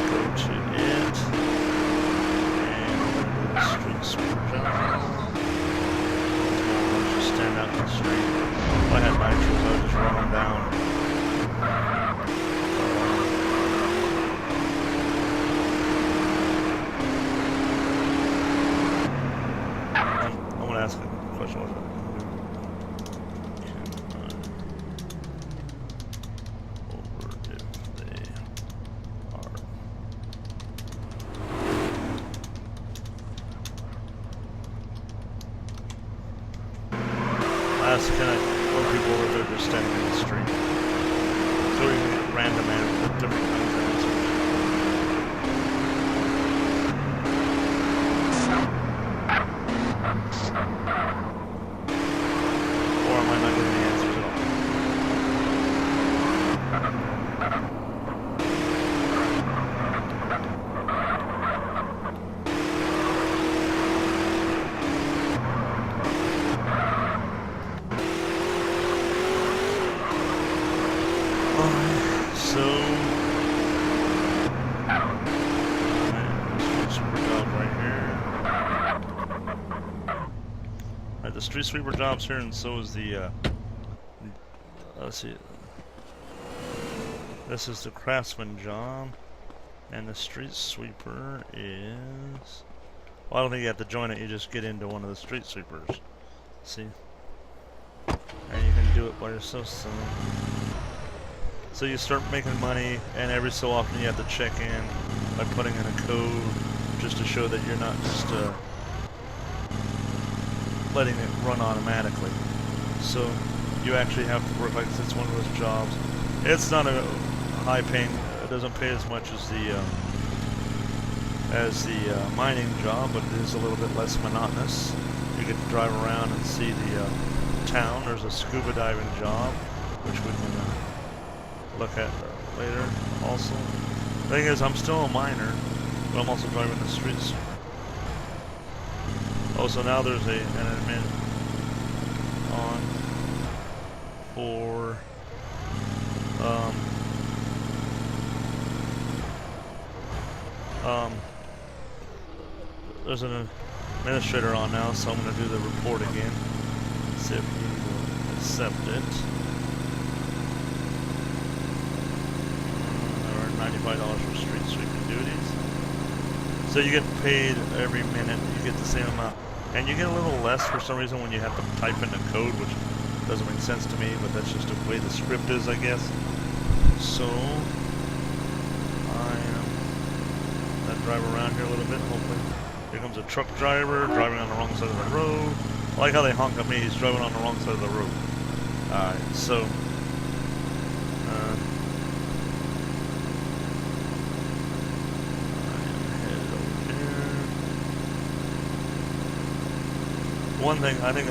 go to it, and we're going to do the street sweeper job. Just stand out in the street. If I had nitros, I would just run them down. Ask a question. Can I over if they are? Ask, can I throw people over there just standing in the street? So we can get random animals, different kinds of answers. Or am I street sweeper jobs here, and so is the. Let's see. This is the craftsman job, and the street sweeper is. Well, I don't think you have to join it. You just get into one of the street sweepers. See, and you can do it by yourself. So you start making money, and every so often you have to check in by putting in a code just to show that you're not just letting it run automatically. So you actually have to work like this. It's one of those jobs. It's not a high-paying. It doesn't pay as much as the mining job, but it is a little bit less monotonous. You get to drive around and see the town. There's a scuba diving job, which we can look at later. Also, the thing is, I'm still a miner, but I'm also driving the streets. Oh, so now there's an admin on for there's an administrator on now, so I'm going to do the report again. See if he will accept it. $95 for street sweeping duties. So you get paid every minute. You get the same amount, and you get a little less for some reason when you have to type in the code, which doesn't make sense to me, but that's just the way the script is, I guess. So I am gonna drive around here a little bit. Hopefully, here comes a truck driver driving on the wrong side of the road. I like how they honk at me. He's driving on the wrong side of the road. All right, so. One thing, I think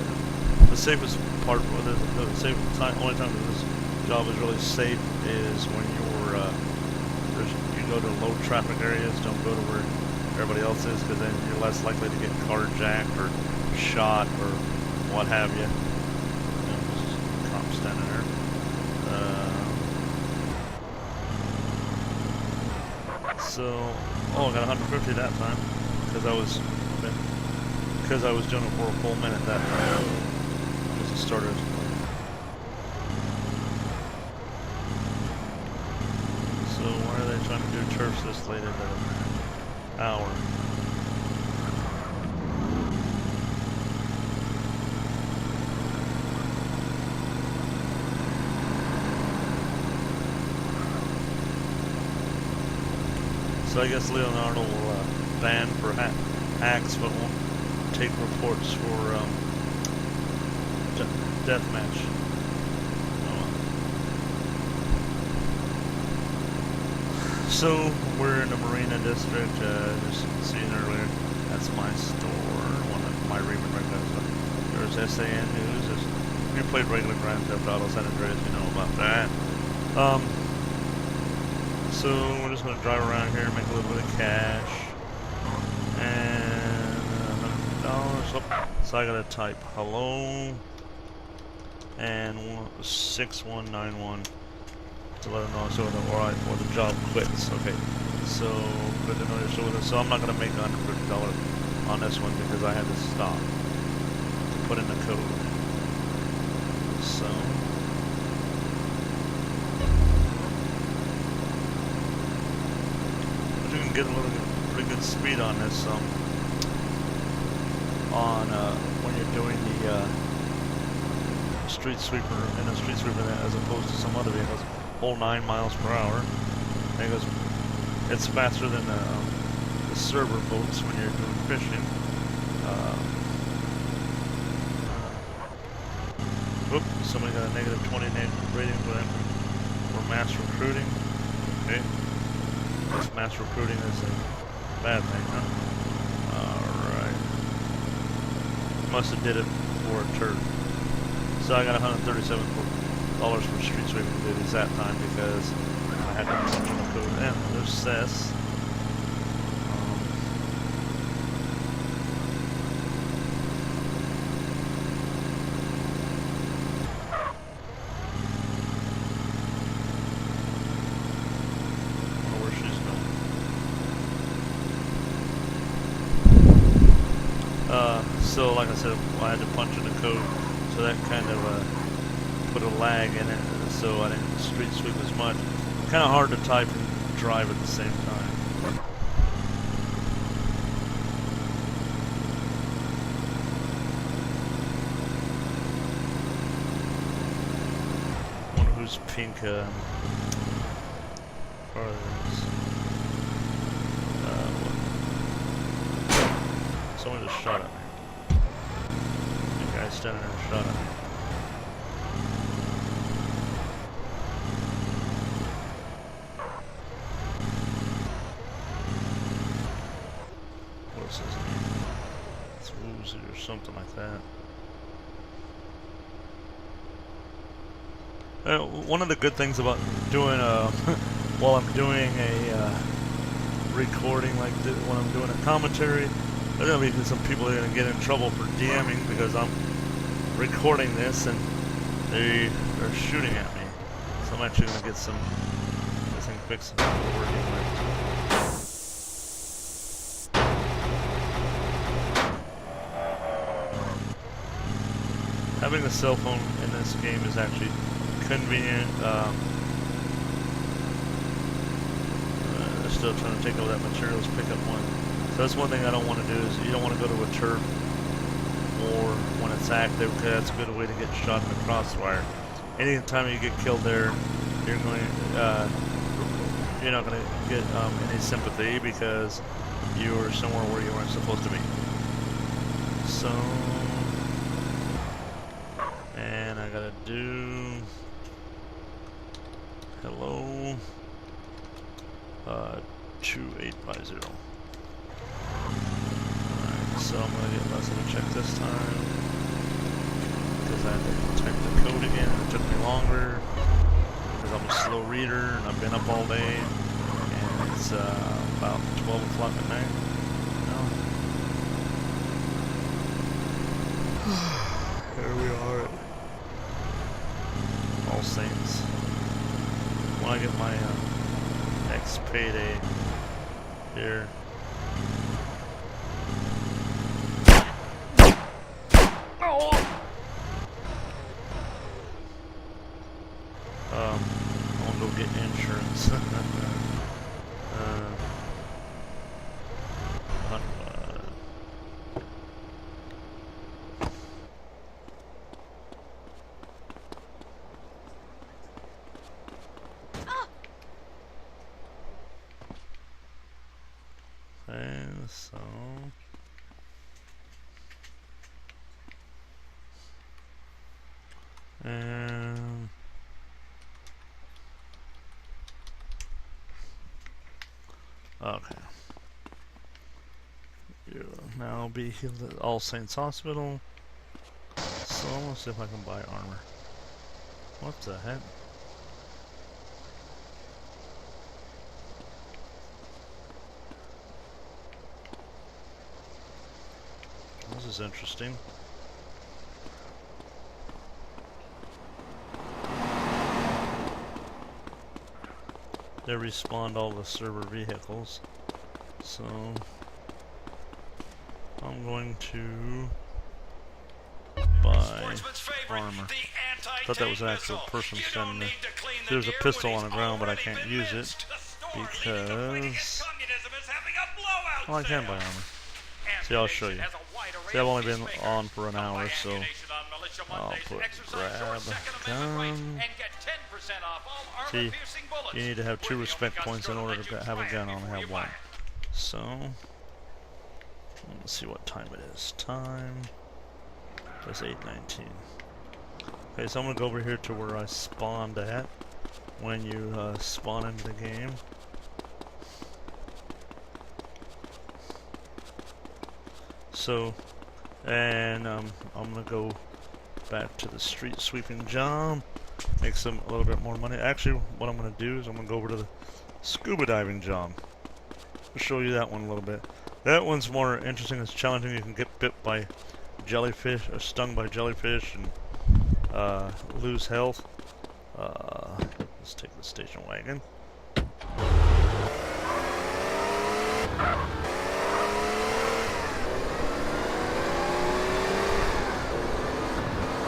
the safest part, or the only time that this job is really safe is when you go to low traffic areas. Don't go to where everybody else is, because then you're less likely to get carjacked or shot or what have you. There's a cop standing there. I got 150 that time because I was doing it for a full minute that time. Just started. So why are they trying to do turfs this late in the hour? So I guess Leonardo will ban for hacks, but won't take reports for deathmatch. So we're in the Marina District. Just seen earlier. That's my store. One of my Raven regular stuff. There's SAN News. If you played regular Grand Theft Auto San Andreas, you know about that. So we're just going to drive around here and make a little bit of cash. And $100. So I got to type hello and 6191 to let them know so or the job quits. Okay. So good to know you're still with us. So I'm not going to make $150 on this one because I had to stop to put in the code. So. You can get pretty good speed on this when you're doing the street sweeper in a street sweeper as opposed to some other vehicles. Whole 9 miles per hour. And it goes, it's faster than the server boats when you're doing fishing. Whoop! Somebody got a negative 20 rating for them for mass recruiting. Okay. This mass recruiting is a bad thing, huh? Alright. Must have did it for a turd. So I got $137 for street sweeping duties that time because I had to punch in the code. And there's Cess. So like I said, I had to punch in the code, so that kind of put a lag in it, so I didn't street sweep as much. Kind of hard to type and drive at the same time. Wonder who's pink car is. Someone just shot at me. The guy standing there shot at me. What's his name? It's Woozy or something like that. One of the good things about doing while I'm doing a recording like this, when I'm doing a commentary, there's gonna be some people that are gonna get in trouble for DMing because I'm recording this and they are shooting at me. So I'm actually gonna get this thing fixed and working with. Having a cell phone in this game is actually convenient. Still trying to take over that materials pickup one. So that's one thing I don't want to do is you don't want to go to a turf war when it's active, because that's a good way to get shot in the crossfire. Anytime you get killed there, you're not going to get any sympathy because you were somewhere where you weren't supposed to be. So, and I gotta do hello 2850. Alright, so I'm gonna get less of a check this time because I had to type the code again and it took me longer because I'm a slow reader and I've been up all day and it's about 12 o'clock at night. Here we are at All Saints. When I get my next payday here. I want to go get insurance. And so and okay. You will now be healed at All Saints Hospital. So let's see if I can buy armor. What the heck? This is interesting. They respawned all the server vehicles, so I'm going to buy armor. Thought that was an actual person standing there. There's a pistol on the ground, but I can't use it because well, I can buy armor. See, I'll show you. See, I've only been on for an hour, so I'll put grab gun. See, you need to have 2 respect points in order to have a gun. I only have 1. So, let's see what time it is. Time is 8:19. Okay, so I'm gonna go over here to where I spawned at when you spawn into the game. So, and I'm gonna go back to the street sweeping job, make a little bit more money. Actually, what I'm gonna do is I'm gonna go over to the scuba diving job. I'll show you that one a little bit. That one's more interesting. It's challenging. You can get bit by jellyfish or stung by jellyfish and lose health. Let's take the station wagon.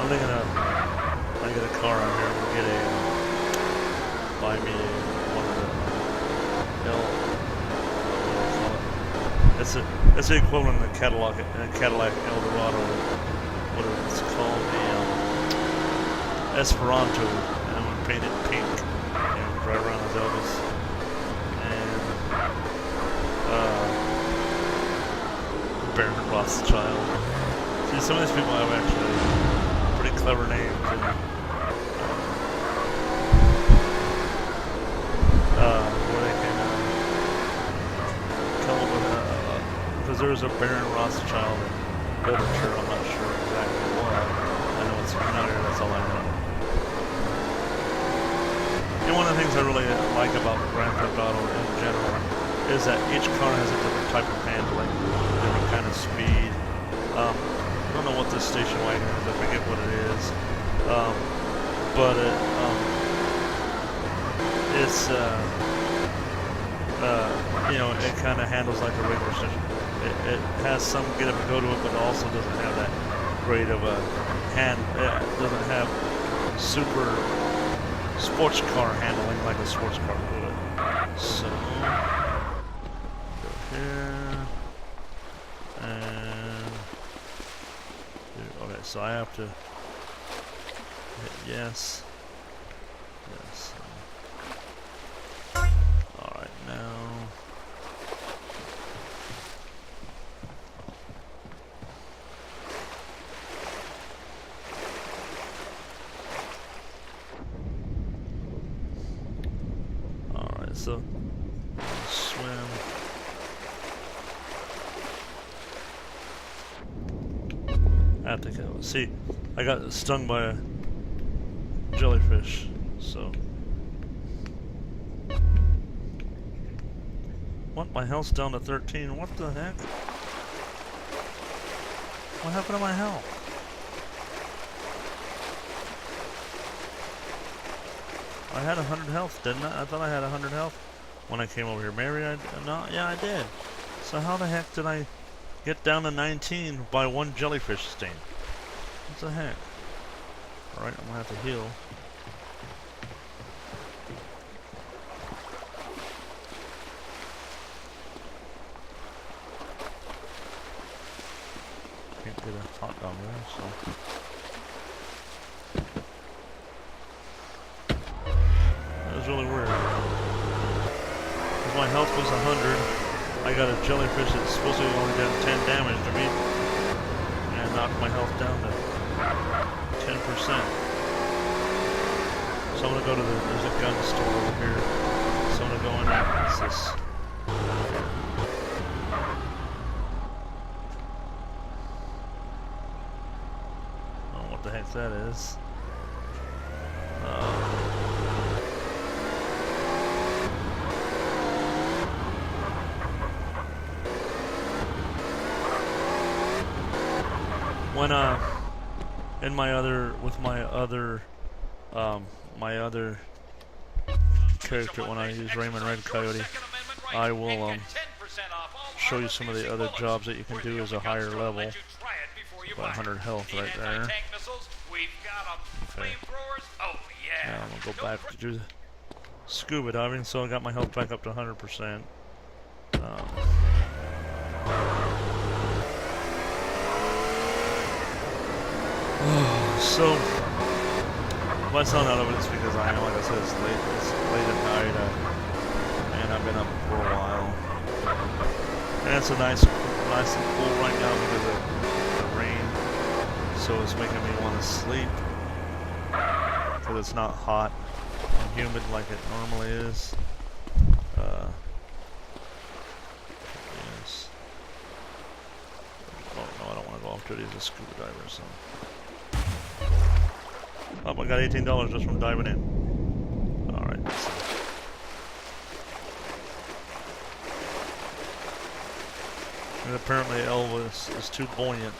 I'm thinking of, I get a car out here, we'll get a, buy me one of the it's the equivalent of the Cadillac Eldorado, what it's called, the Esperanto, and I'm gonna paint it pink and drive around as Elvis. And Baron Rothschild. See, some of these people have actually pretty clever names, and where they can come up with because there was a Baron Rothschild in literature. I'm not sure exactly what. I know it's from out here. That's all I know. And one of the things I really like about Grand Theft Auto in general is that each car has a different type of handling, different kind of speed. I don't know what this station wagon is, I forget what it is. But it's, you know, it kind of handles like a regular station. It has some get up and go to it, but it also doesn't have that great of a hand, it doesn't have super sports car handling like a sports car would. So, go here, and, okay, so I have to hit yes, yes, alright, now, so swim. I have to go. See, I got stung by a jellyfish, so. What? My health's down to 13. What the heck? What happened to my health? I had 100 health, didn't I? I thought I had 100 health when I came over here. Maybe I... No, yeah, I did. So how the heck did I get down to 19 by one jellyfish sting? What the heck? Alright, I'm gonna have to heal. Can't get a hot dog there, so... was really weird. Because my health was 100, I got a jellyfish that's supposed to only done 10 damage to me, and knocked my health down to 10%. So I'm gonna go to there's a gun store over here. So I'm gonna go in there. What's this? I don't know what the heck that is. When in my other character, when I use Raymond Red Coyote, I will show you some of the other jobs that you can do as a higher level. About 100 health right there. Okay. Now I'm gonna go back to do the scuba diving, so I got my health back up to 100%. So, if I sound out of it, it's because I know, like I said, it's late at night, and I've been up for a while. And it's nice and cool right now because of the rain, so it's making me want to sleep, because it's not hot and humid like it normally is. Yes. Oh no, I don't want to go off duty as a scuba diver, so. Oh, I got $18 just from diving in. Alright. And apparently Elvis is too buoyant.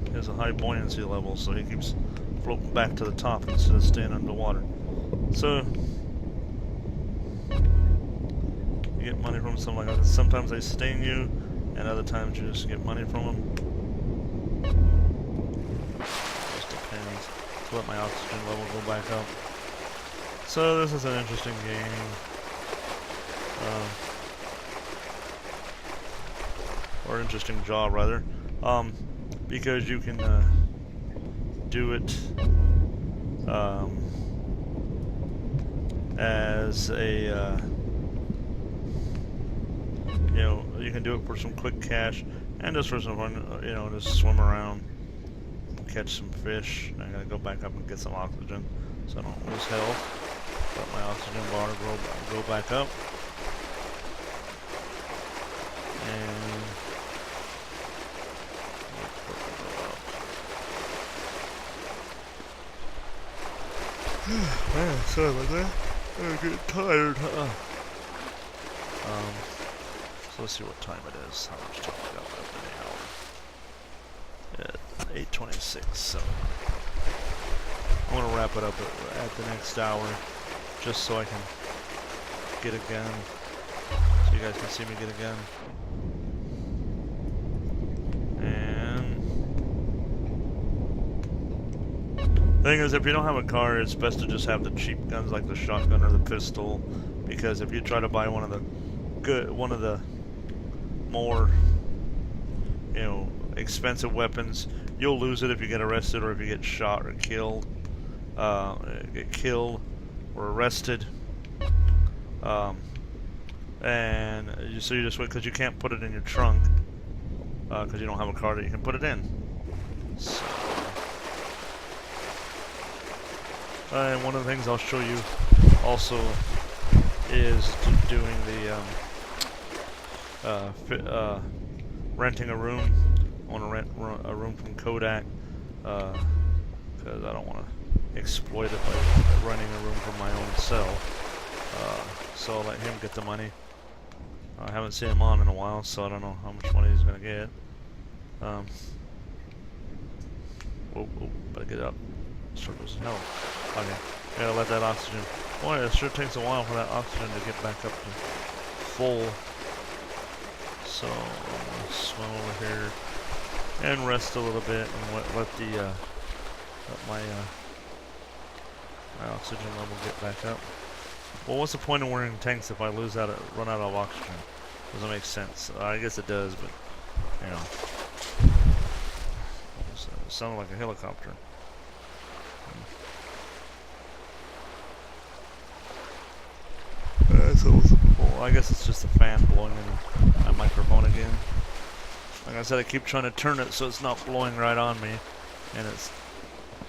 He has a high buoyancy level, so he keeps floating back to the top instead of staying underwater. So, you get money from something like that. Sometimes they sting you, and other times you just get money from them. Just to let my oxygen level go back up. So this is an interesting game. Or interesting job rather. Because you can do it as a you know, you can do it for some quick cash and just for some fun, you know, just swim around, catch some fish. I gotta go back up and get some oxygen so I don't lose health. Let my oxygen bar go back up. And man, sorry about that. I'm getting tired, huh? So let's see what time it is. How much time we got left in the hour? At 8:26. So I'm gonna wrap it up at the next hour, just so I can get a gun, so you guys can see me get a gun. Thing is, if you don't have a car, it's best to just have the cheap guns like the shotgun or the pistol, because if you try to buy one of the more, you know, expensive weapons, you'll lose it if you get arrested or if you get shot or killed, or arrested, and so you just wait because you can't put it in your trunk because you don't have a car that you can put it in. So. And one of the things I'll show you also is doing the renting a room. I want to rent a room from Kodak because I don't want to exploit it by renting a room from my own self. So I'll let him get the money. I haven't seen him on in a while, so I don't know how much money he's gonna get. Whoa, better get up. Struggles hell. Okay, gotta let that oxygen. Boy, it sure takes a while for that oxygen to get back up to full. So I'm gonna swim over here and rest a little bit and let my oxygen level get back up. Well, what's the point of wearing tanks if I run out of oxygen? Doesn't make sense. I guess it does, but you know, it sounded like a helicopter. Well, I guess it's just the fan blowing in my microphone again. Like I said, I keep trying to turn it so it's not blowing right on me, and it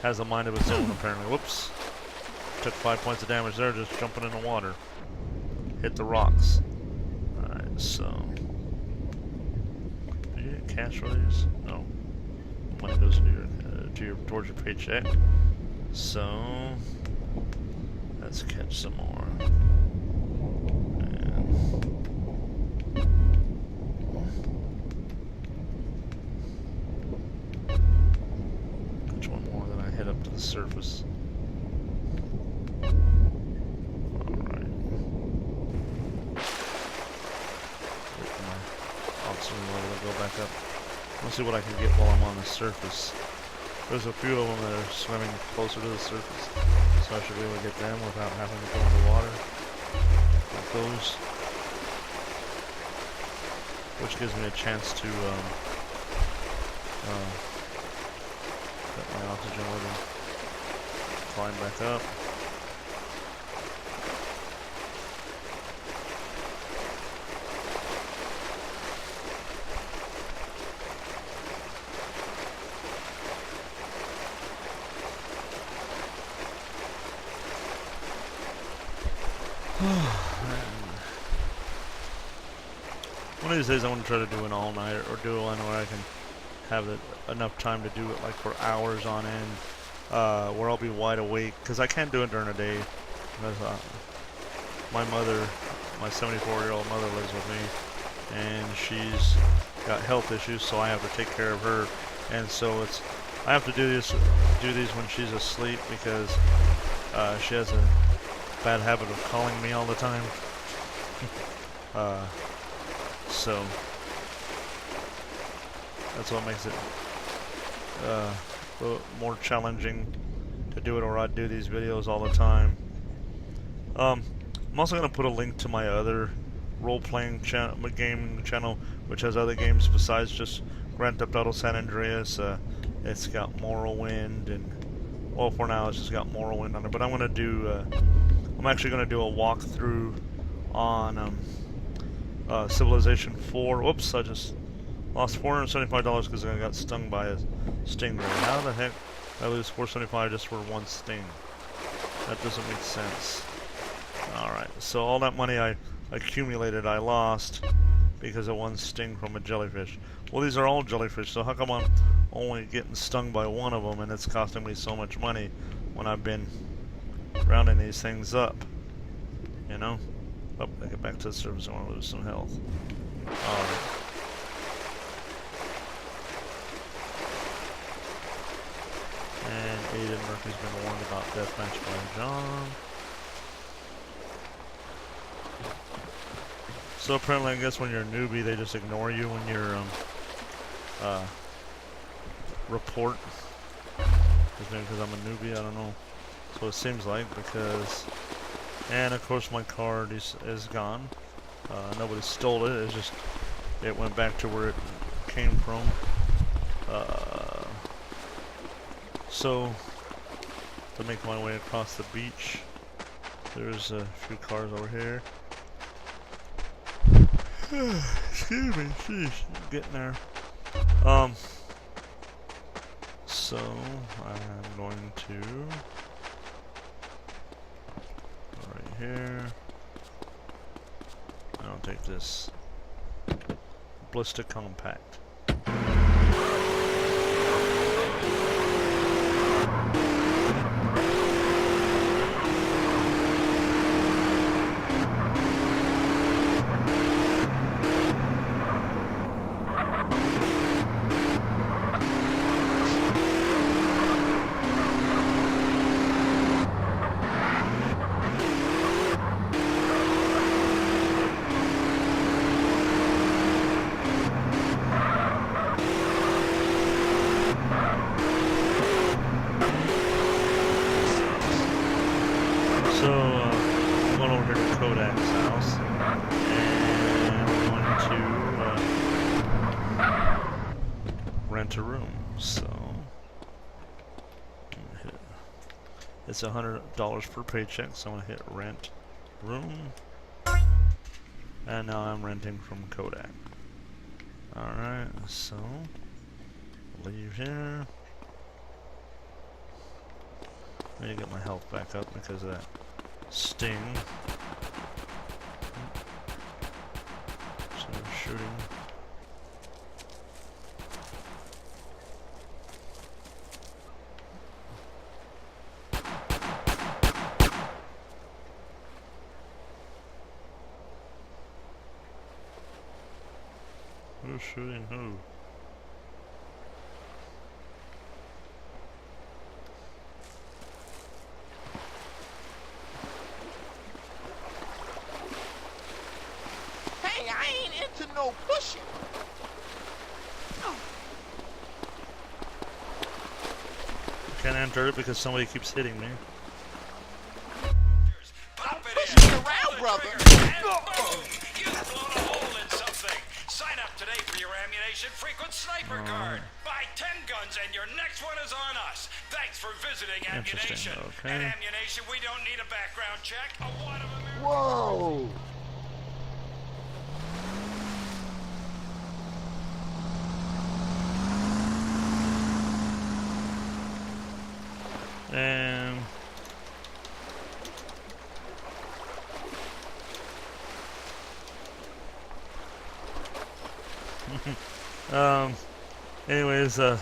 has a mind of its own apparently. Whoops. Took 5 points of damage there just jumping in the water. Hit the rocks. Alright, so... Do you get cash for these? No. Money goes towards your paycheck. So... let's catch some more. Catch one more, then I head up to the surface. Go back up. Let's see what I can get while I'm on the surface. There's a few of them that are swimming closer to the surface, so I should be able to get them without having to go underwater. Like those. Which gives me a chance to let my oxygen level climb back up. One of these days I want to try to do an all-nighter, or do one where I can have enough time to do it like for hours on end, where I'll be wide awake, because I can't do it during the day, because my mother, my 74-year-old mother lives with me, and she's got health issues, so I have to take care of her, and so I have to do these when she's asleep, because she has a bad habit of calling me all the time. So that's what makes it a little more challenging to do it, or I do these videos all the time. I'm also going to put a link to my other role-playing gaming channel, which has other games besides just Grand Theft Auto San Andreas. It's got Morrowind, and well, for now it's just got Morrowind on it. But I'm going to do, I'm actually going to do a walkthrough on Civilization 4. Whoops, I just lost $475 because I got stung by a stingray. How the heck did I lose $475 just for one sting? That doesn't make sense. Alright, so all that money I accumulated I lost because of one sting from a jellyfish. Well, these are all jellyfish, so how come I'm only getting stung by one of them and it's costing me so much money when I've been rounding these things up? You know? Oh, I get back to the surface, I want to lose some health. Alright. And Aiden Murphy's been warned about deathmatch by John. So apparently, I guess when you're a newbie, they just ignore you when you're report. Just maybe because I'm a newbie, I don't know. So it seems like, because, and of course my card is gone. Nobody stole it. It's just it went back to where it came from. So to make my way across the beach, there's a few cars over here. Excuse me, sheesh, getting there. So I'm going to go right here. I'll take this ballistic compact. Rent a room, so it's $100 per paycheck, so I'm gonna hit rent room, and now I'm renting from Kodak. Alright, so leave here. I need to get my health back up because of that sting. So shooting. Who's shooting who? Hey, I ain't into no pushing. Can't enter it because somebody keeps hitting me. I'm pushing you around, brother. You've blown a hole in something. Sign up today for your ammunition frequent sniper card. Buy 10 guns and your next one is on us. Thanks for visiting Ammunition. Okay. At Ammunition, we don't need a background check. Whoa. And anyways, there's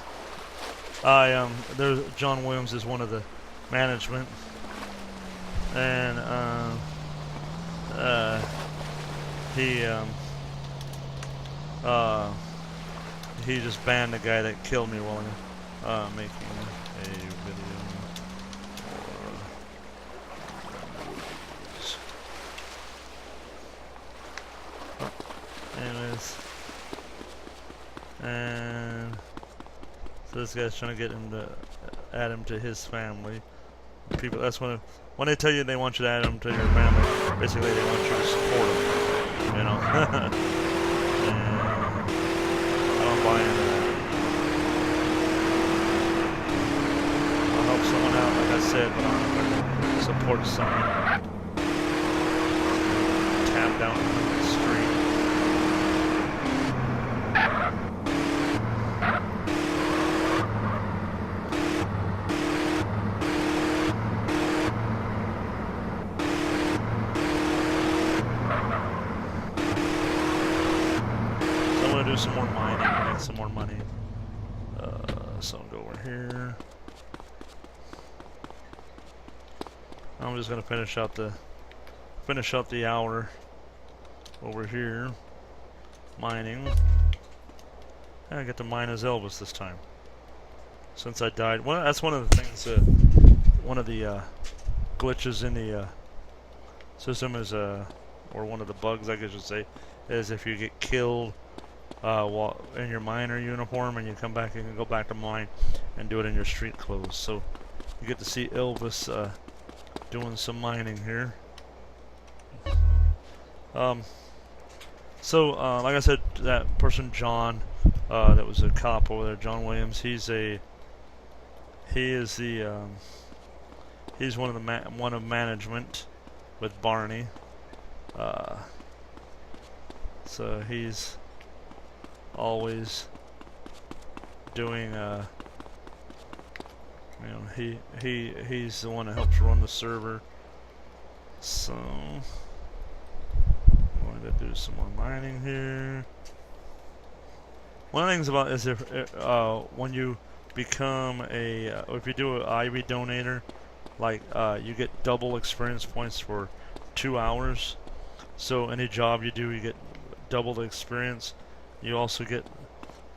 John Williams is one of the management, and he just banned the guy that killed me while making a video. Anyways, and so this guy's trying to get him to add him to his family. People, that's when they tell you they want you to add them to your family, basically they want you to support them, you know. And I don't buy into that. I'll help someone out, like I said, but I'm not going to support someone tap down the street. Do some more mining and make some more money. So I'll go over here. I'm just gonna finish out the hour over here mining. And I get to mine as Elvis this time. Since I died, well, that's one of the things. One of the glitches in the system is, or one of the bugs, I guess you should say, is if you get killed while in your miner uniform and you come back, you can go back to mine and do it in your street clothes. So you get to see Elvis doing some mining here. Like I said, that person John, that was a cop over there, John Williams. He's one of management with Barney. So he's always doing he's the one that helps run the server. So I'm going to do some more mining here. One of the things about is if when you become if you do an Ivy donator, like you get double experience points for 2 hours. So any job you do, you get double the experience. You also get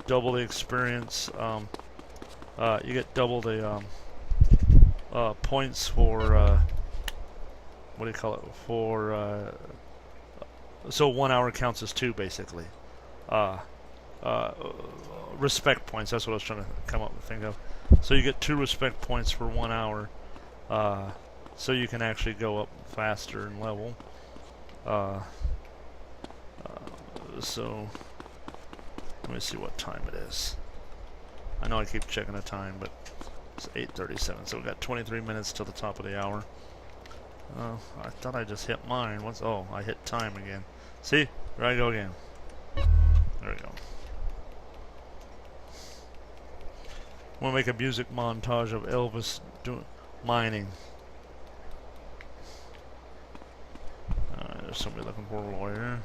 double the experience. You get double the points for what do you call it? For so 1 hour counts as 2, basically. Respect points. That's what I was trying to come up with. Think of. So you get 2 respect points for 1 hour. So you can actually go up faster in level. So let me see what time it is. I know I keep checking the time, but it's 8:37, so we've got 23 minutes till the top of the hour. I thought I just hit mine. Oh, I hit time again. See? There I go again. There we go. I'm going to make a music montage of Elvis doing mining. There's somebody looking for a lawyer.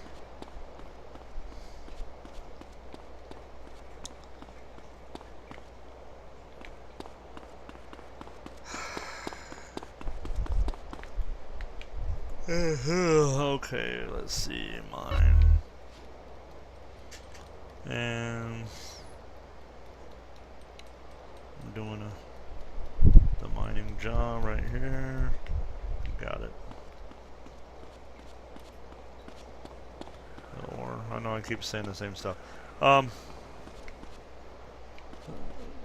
Okay, let's see, mine. And I'm doing the mining job right here. Got it. Or I know I keep saying the same stuff.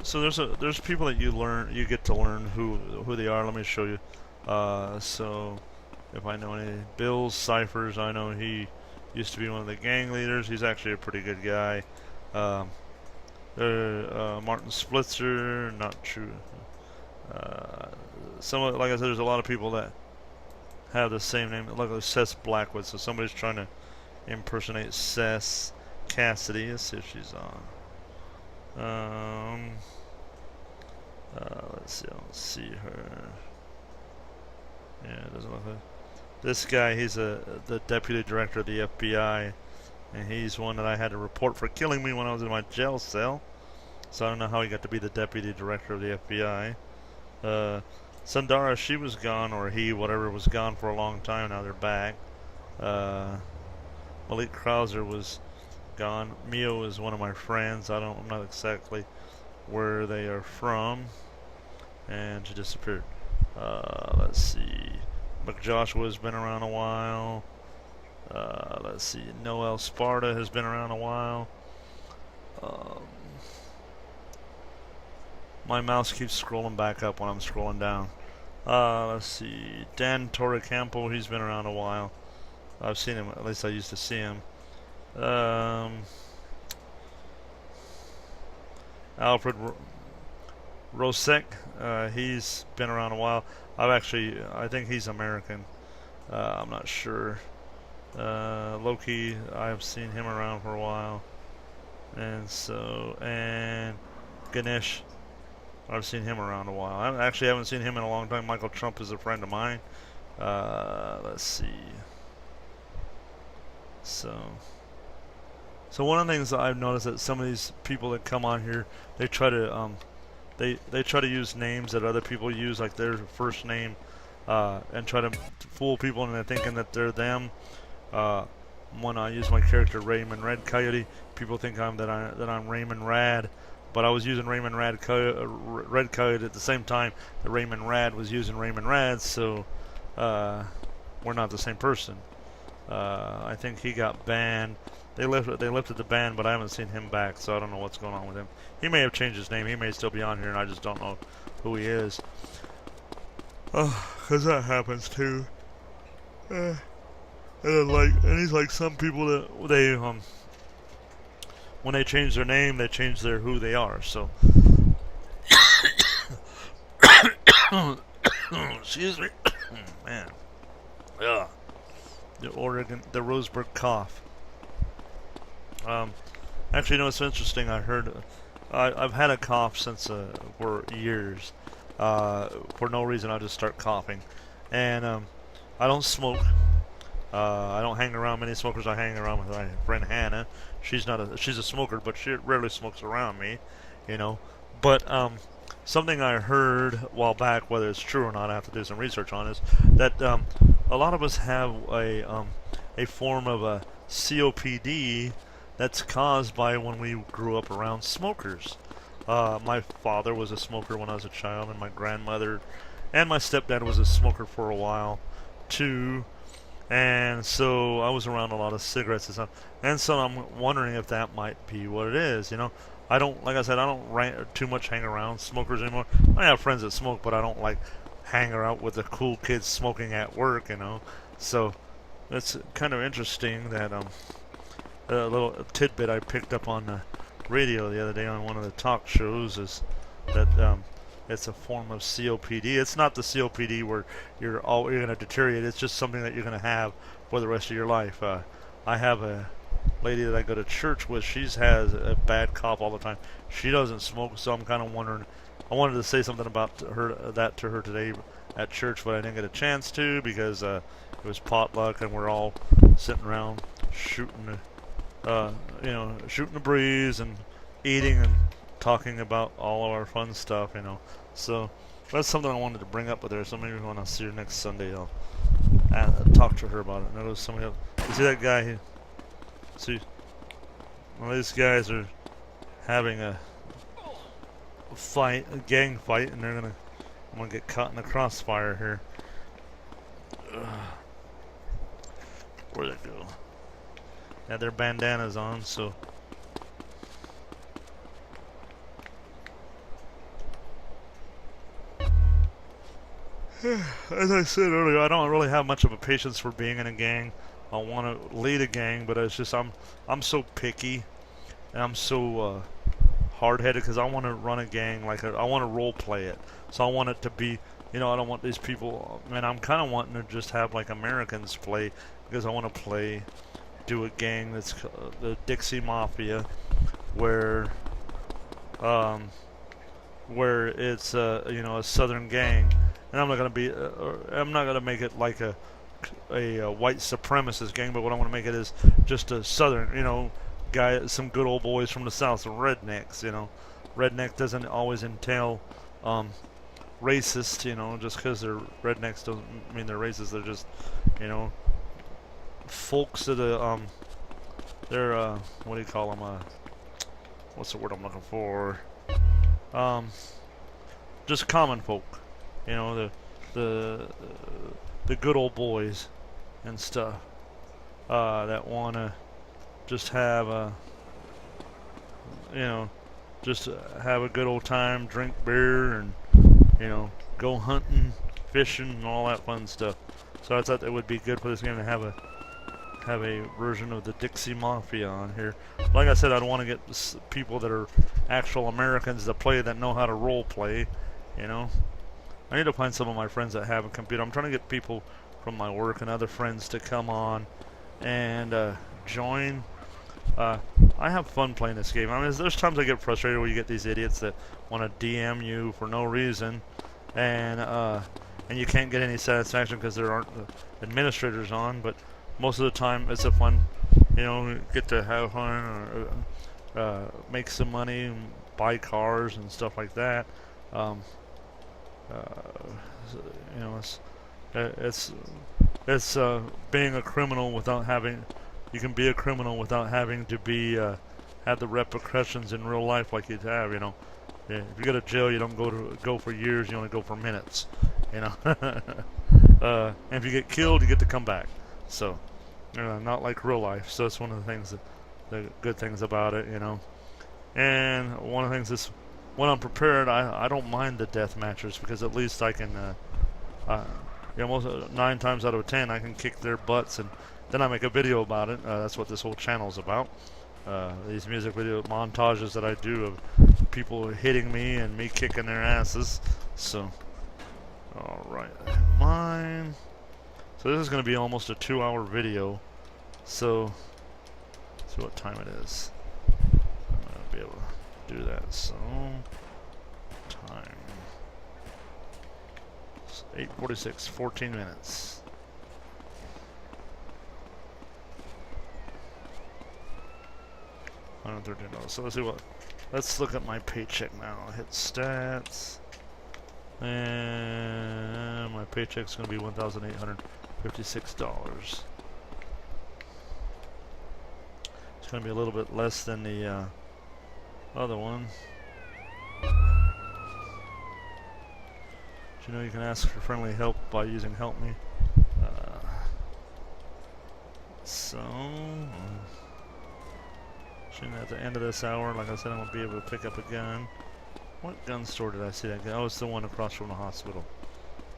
So there's people that you get to learn who they are. Let me show you. So if I know any Bill's Cyphers, I know he used to be one of the gang leaders. He's actually a pretty good guy. Martin Splitzer, not true. Like I said, there's a lot of people that have the same name. Look at Seth Blackwood. So somebody's trying to impersonate Seth Cassidy. Let's see if she's on. Let's see. I don't see her. Yeah, it doesn't look like. This guy, he's the deputy director of the FBI, and he's one that I had to report for killing me when I was in my jail cell. So I don't know how he got to be the deputy director of the FBI. Sundara, she was gone, or he, whatever, was gone for a long time. Now they're back. Malik Krauser was gone. Mio is one of my friends. I'm not exactly where they are from, and she disappeared. Let's see. McJoshua has been around a while. Let's see. Noel Sparta has been around a while. My mouse keeps scrolling back up when I'm scrolling down. Let's see. Dan Torrecampo, he's been around a while. I've seen him, at least I used to see him. Alfred Rosek, he's been around a while. I think he's American. I'm not sure. Loki, I've seen him around for a while. And Ganesh, I've seen him around a while. I actually haven't seen him in a long time. Michael Trump is a friend of mine. Let's see. So one of the things that I've noticed that some of these people that come on here, they try to they try to use names that other people use, like their first name, and try to fool people into thinking that they're them. When I use my character Raymond Red Coyote, people think I'm Raymond Rad, but I was using Raymond Red Coyote at the same time that Raymond Rad was using Raymond Rad, so we're not the same person. I think he got banned. They lifted the ban, but I haven't seen him back, so I don't know what's going on with him. He may have changed his name. He may still be on here, and I just don't know who he is. Oh, 'cause that happens too. And he's like some people that they when they change their name, they change who they are. So, excuse me, man. Yeah, the Roseburg cough. Actually, no, it's interesting. I heard, I've had a cough since for years. For no reason, I just start coughing, and I don't smoke. I don't hang around many smokers. I hang around with my friend Hannah. She's a smoker, but she rarely smokes around me, you know. But something I heard a while back, whether it's true or not, I have to do some research on, is that a lot of us have a form of a COPD that's caused by when we grew up around smokers. My father was a smoker when I was a child, and my grandmother and my stepdad was a smoker for a while too. And so I was around a lot of cigarettes and stuff. And so I'm wondering if that might be what it is, you know. Like I said, I don't too much hang around smokers anymore. I have friends that smoke, but I don't like hang around with the cool kids smoking at work, you know. So it's kind of interesting that a little tidbit I picked up on the radio the other day on one of the talk shows is that it's a form of COPD. It's not the COPD where you're going to deteriorate. It's just something that you're going to have for the rest of your life. I have a lady that I go to church with. She has a bad cough all the time. She doesn't smoke, so I'm kind of wondering. I wanted to say something about that to her today at church, but I didn't get a chance to because it was potluck and we're all sitting around shooting the breeze and eating and talking about all of our fun stuff, you know. So that's something I wanted to bring up with her. So maybe when I see her next Sunday, I'll talk to her about it. And there was somebody else. You see that guy here? See, well, these guys are having a gang fight, and I'm gonna get caught in the crossfire here. Where'd they go? Had their bandanas on, so. As I said earlier, I don't really have much of a patience for being in a gang. I want to lead a gang, but it's just I'm so picky, and I'm so hard-headed because I want to run a gang I want to role play it. So I want it to be, you know, I don't want these people. Man, I'm kind of wanting to just have like Americans play because I want to do a gang that's the Dixie Mafia, where it's a Southern gang. And I'm not gonna make it like a white supremacist gang, but what I want to make it is just a Southern, some good old boys from the South, some rednecks, you know. Redneck doesn't always entail racist, just because they're rednecks doesn't mean they're racist. They're just, folks of the they're what do you call them? What's the word I'm looking for? Just common folk. The good old boys and stuff that want to just have have a good old time, drink beer, and go hunting, fishing and all that fun stuff. So I thought it would be good for this game to have a version of the Dixie Mafia on here. Like I said, I'd want to get people that are actual Americans that play, that know how to role play, you know. I need to find some of my friends that have a computer. I'm trying to get people from my work and other friends to come on and join. I have fun playing this game. I mean, there's times I get frustrated where you get these idiots that want to DM you for no reason, and you can't get any satisfaction because there aren't administrators on. But most of the time, it's a fun, you know, get to have fun or make some money and buy cars and stuff like that. You know, it's being a criminal without having. You can be a criminal without having to be have the repercussions in real life like you'd have. You know, yeah, if you go to jail, you don't go for years. You only go for minutes. You know, and if you get killed, you get to come back. So, not like real life. So it's one of the things the good things about it. You know, and one of the things is when I'm prepared, I don't mind the death matches because at least I can. You know, most 9 times out of 10, I can kick their butts and. Then I make a video about it. That's what this whole channel is about. These music video montages that I do of people hitting me and me kicking their asses. So, alright. Mine. So this is going to be almost a 2-hour video. So, let's see what time it is. I'm going to be able to do that. So, time. 8:46, 14 minutes. $113. So let's see what. Let's look at my paycheck now. Hit stats, and my paycheck's going to be $1,856. It's going to be a little bit less than the other one. But you know, you can ask for friendly help by using Help Me. At the end of this hour, like I said, I'm going to be able to pick up a gun. What gun store did I see that gun? Oh, it's the one across from the hospital.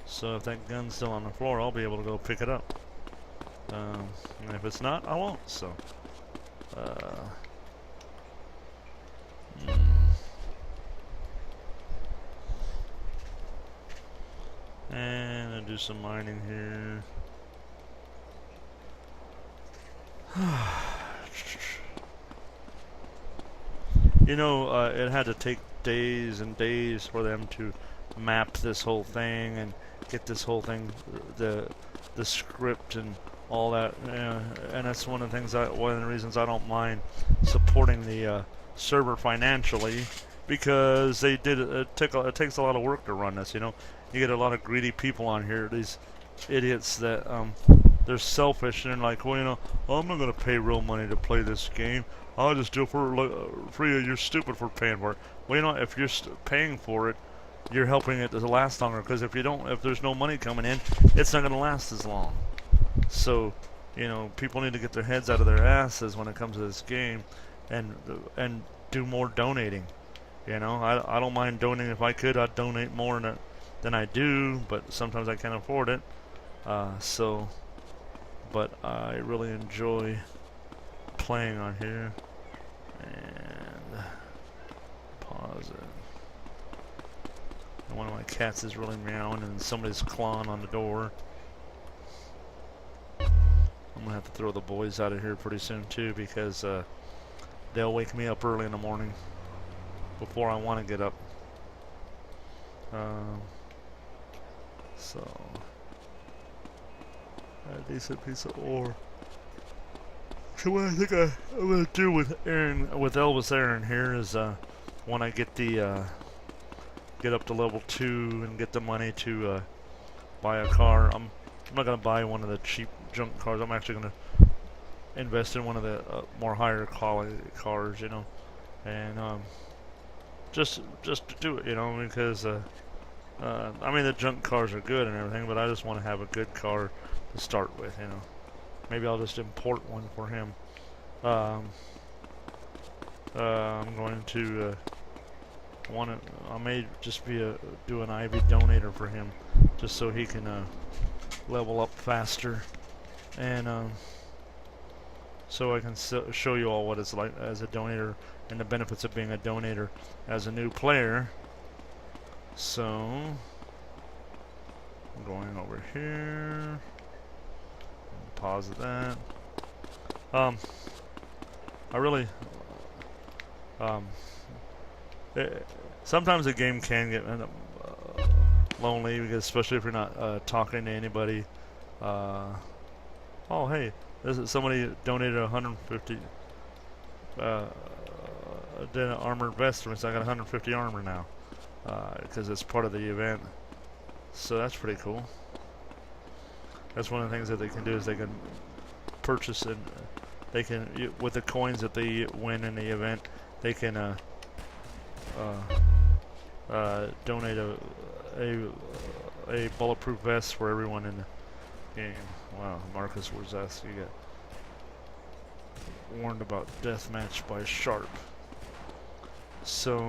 So if that gun's still on the floor, I'll be able to go pick it up. And if it's not, I won't. So, and I'll do some mining here. You know, it had to take days and days for them to map this whole thing and get this whole thing, the script and all that. And that's one of the things, one of the reasons I don't mind supporting the server financially, because they did. It takes a lot of work to run this. You know, you get a lot of greedy people on here. These idiots that they're selfish and they're like, well, you know, I'm not gonna pay real money to play this game. I'll just do it for free. You're stupid for paying for it. Well, you know, if you're paying for it, you're helping it to last longer. Because if there's no money coming in, it's not going to last as long. So, you know, people need to get their heads out of their asses when it comes to this game, and do more donating. You know, I don't mind donating. If I could, I'd donate more than I do, but sometimes I can't afford it. But I really enjoy playing on here. And pause it. And one of my cats is really meowing and somebody's clawing on the door. I'm gonna have to throw the boys out of here pretty soon too, because they'll wake me up early in the morning before I want to get up. So a decent piece of ore. So what I think I'm gonna do with Elvis Aaron here is when I get the get up to level 2 and get the money to buy a car. I'm not gonna buy one of the cheap junk cars. I'm actually gonna invest in one of the more higher quality cars, you know, and just to do it, you know, because I mean, the junk cars are good and everything, but I just want to have a good car to start with, you know. Maybe I'll just import one for him. I'm going to I may just do an IV donator for him, just so he can level up faster, and so I can show you all what it's like as a donator and the benefits of being a donator as a new player. So I'm going over here. Pause that. I really sometimes a game can get lonely, because especially if you're not talking to anybody. Oh hey, somebody donated 150 did an armored vest for me, so I got 150 armor now, because it's part of the event. So that's pretty cool. That's one of the things that they can do, is they can purchase, and they can, with the coins that they win in the event, they can donate a bulletproof vest for everyone in the game. Wow, Marcus Warzowski got warned about deathmatch by Sharp. So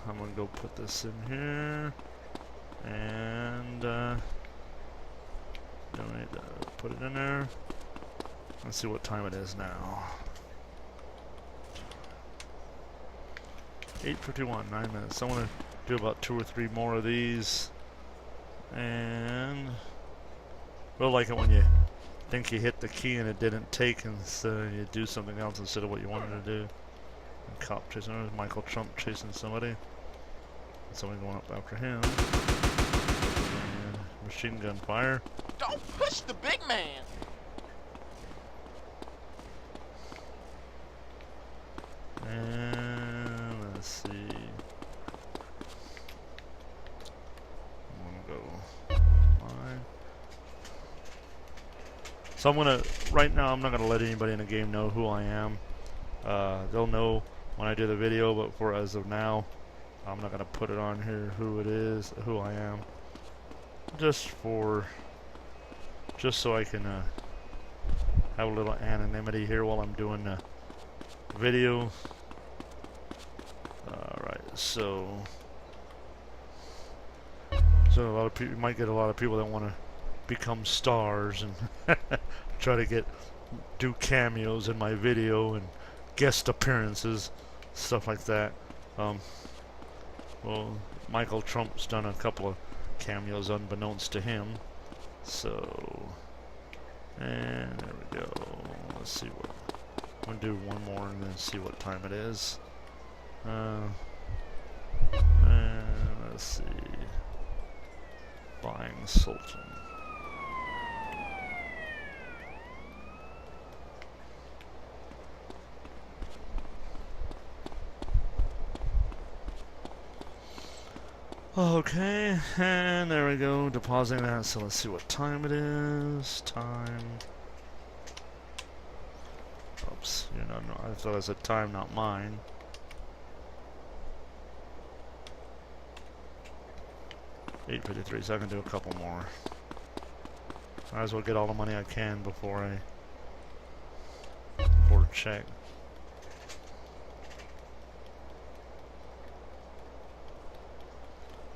I'm gonna go put this in here and donate. Put it in there. Let's see what time it is now. 8:51, 9 minutes. So I'm gonna do about 2 or 3 more of these, and we'll like it when you think you hit the key and it didn't take, and so you do something else instead of what you wanted to do. And cop chasing. There's Michael Trump chasing somebody. Somebody going up after him. And machine gun fire. Don't push the big man. And let's see. I'm gonna go mine. So I'm gonna, right now I'm not gonna let anybody in the game know who I am. They'll know when I do the video, but for as of now, I'm not gonna put it on here who it is, who I am. Just so I can have a little anonymity here while I'm doing the video. Alright, so a lot of people, you might get a lot of people that want to become stars and try to do cameos in my video and guest appearances, stuff like that. Well, Michael Trump's done a couple of cameos unbeknownst to him. So, and there we go. Let's see what. I'm gonna do one more and then see what time it is. And let's see. Buying Sultan. Okay, and there we go, depositing that. So let's see what time it is. Time. Oops, you know, no, I thought it was a time, not mine. $8:53, so I can do a couple more. Might as well get all the money I can before check.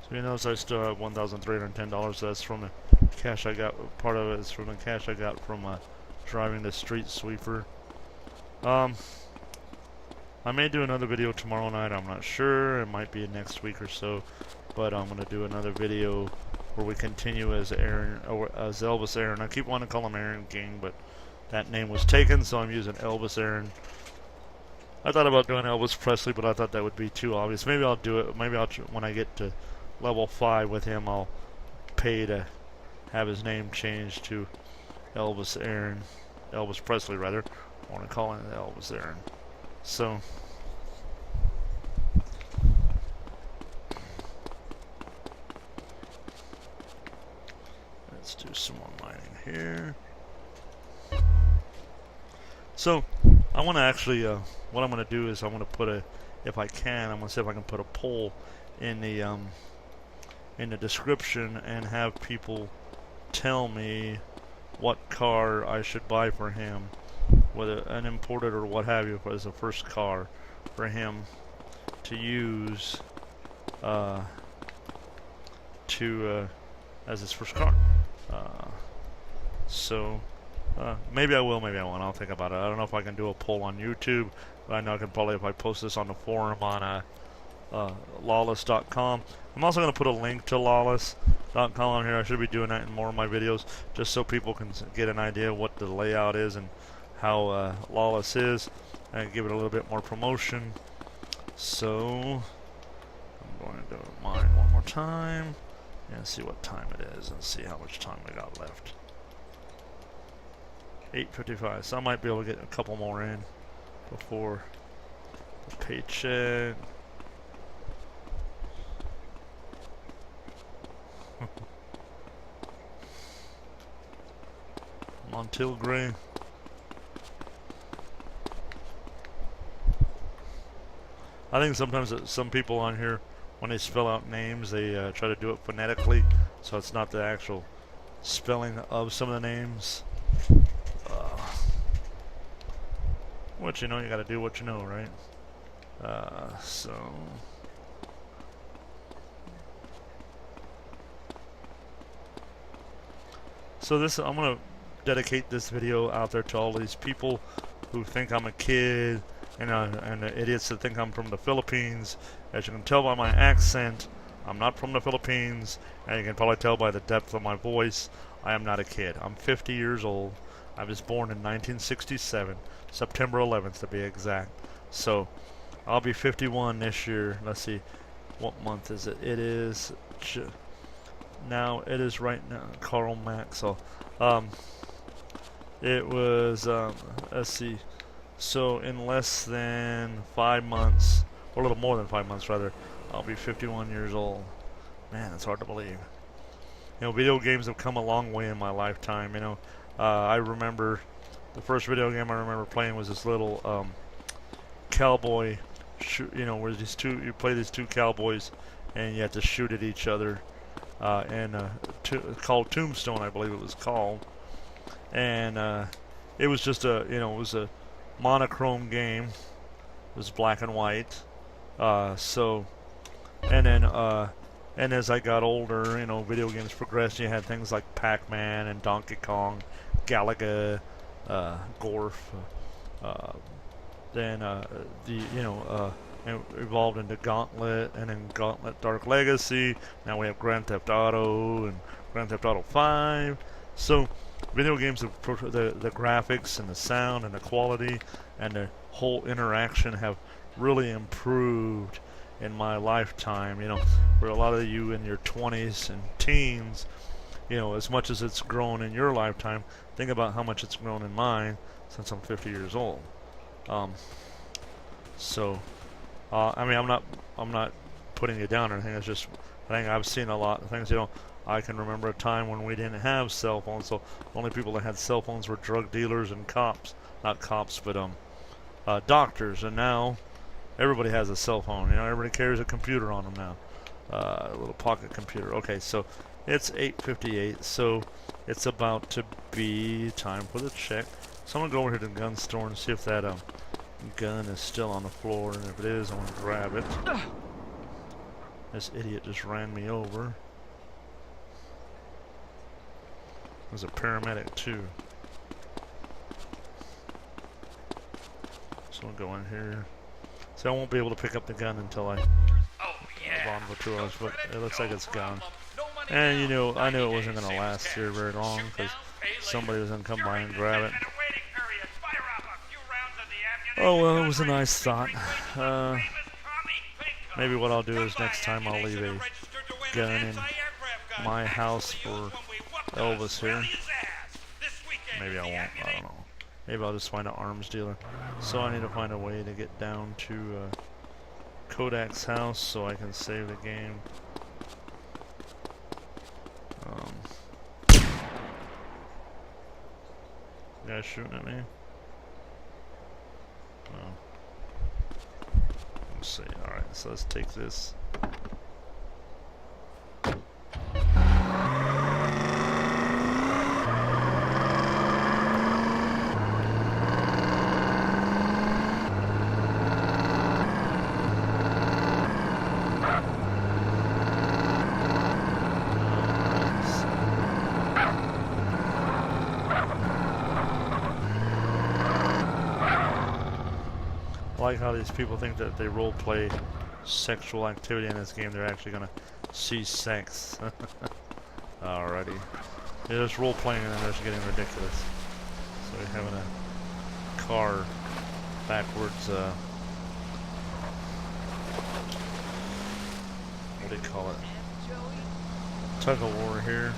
So you notice I still have $1,310. So that's from the cash I got. Part of it is from the cash I got from driving the street sweeper. I may do another video tomorrow night. I'm not sure. It might be next week or so. But I'm gonna do another video where we continue as Aaron, or as Elvis Aaron. I keep wanting to call him Aaron King, but that name was taken, so I'm using Elvis Aaron. I thought about doing Elvis Presley, but I thought that would be too obvious. Maybe I'll do it. Maybe when I get to level 5 with him, I'll pay to have his name changed to Elvis Aaron, Elvis Presley rather. I want to call him Elvis Aaron. So. Let's do some more mining here. So, I want to actually, what I'm going to do is I'm going to put if I can, I'm going to see if I can put a poll in the description and have people tell me what car I should buy for him, whether an imported or what have you, as a first car for him to use as his first car. So maybe I will, maybe I won't. I'll think about it. I don't know if I can do a poll on YouTube, but I know I can probably, if I post this on the forum on lawless.com. I'm also going to put a link to lawless.com on here. I should be doing that in more of my videos, just so people can get an idea of what the layout is and how Lawless is, and give it a little bit more promotion. So I'm going to do mine one more time and see what time it is and see how much time I got left. 8:55, so I might be able to get a couple more in before the paycheck. Montil Gray. I think sometimes some people on here, when they spell out names, they try to do it phonetically, so it's not the actual spelling of some of the names. Which, you know, you gotta do what you know, right? So this, I'm gonna dedicate this video out there to all these people who think I'm a kid, and the idiots that think I'm from the Philippines. As you can tell by my accent, I'm not from the Philippines, and you can probably tell by the depth of my voice, I am not a kid. I'm 50 years old. I was born in 1967, September 11th to be exact. So I'll be 51 this year. Let's see, what month is it? It is now. It is right now. Carl Maxwell. It was. Let's see. So in less than 5 months, or a little more than 5 months rather, I'll be 51 years old. Man, it's hard to believe. You know, video games have come a long way in my lifetime. You know, I remember the first video game I remember playing was this little cowboy. You know, where you play these two cowboys, and you have to shoot at each other. Called Tombstone, I believe it was called. And it was just it was a monochrome game. It was black and white. And as I got older, you know, video games progressed. You had things like Pac-Man and Donkey Kong, Galaga, Gorf. Then it evolved into Gauntlet, and then Gauntlet Dark Legacy. Now we have Grand Theft Auto and Grand Theft Auto 5. So video games, the graphics and the sound and the quality and the whole interaction have really improved in my lifetime. You know, for a lot of you in your 20s and teens, you know, as much as it's grown in your lifetime, think about how much it's grown in mine since I'm 50 years old. I mean, I'm not putting you down or anything. It's just, I think I've seen a lot of things. You know, I can remember a time when we didn't have cell phones, so the only people that had cell phones were drug dealers and cops. Not cops, but doctors. And now everybody has a cell phone. You know, everybody carries a computer on them now, a little pocket computer. Okay, so it's 8:58, so it's about to be time for the check. So I'm gonna go over here to the gun store and see if that gun is still on the floor, and if it is, I'm gonna grab it. This idiot just ran me over. There's a paramedic too. So I'll go in here. So I won't be able to pick up the gun until I bond for 2 hours, but it looks like it's gone. And you know, I knew it wasn't gonna last here very long because somebody was gonna come by and grab it. Oh well, it was a nice thought. Maybe what I'll do is next time I'll leave a gun in my house for Elvis here. Maybe I won't, I don't know. Maybe I'll just find an arms dealer. So I need to find a way to get down to Kodak's house so I can save the game. Guy shooting at me? Oh. Let's see. Alright, so let's take this. like how these people think that if they role play sexual activity in this game, they're actually gonna see sex. Alrighty. They're just role playing and they're just getting ridiculous. So we're having a car backwards, what do you call it? Tug of war here.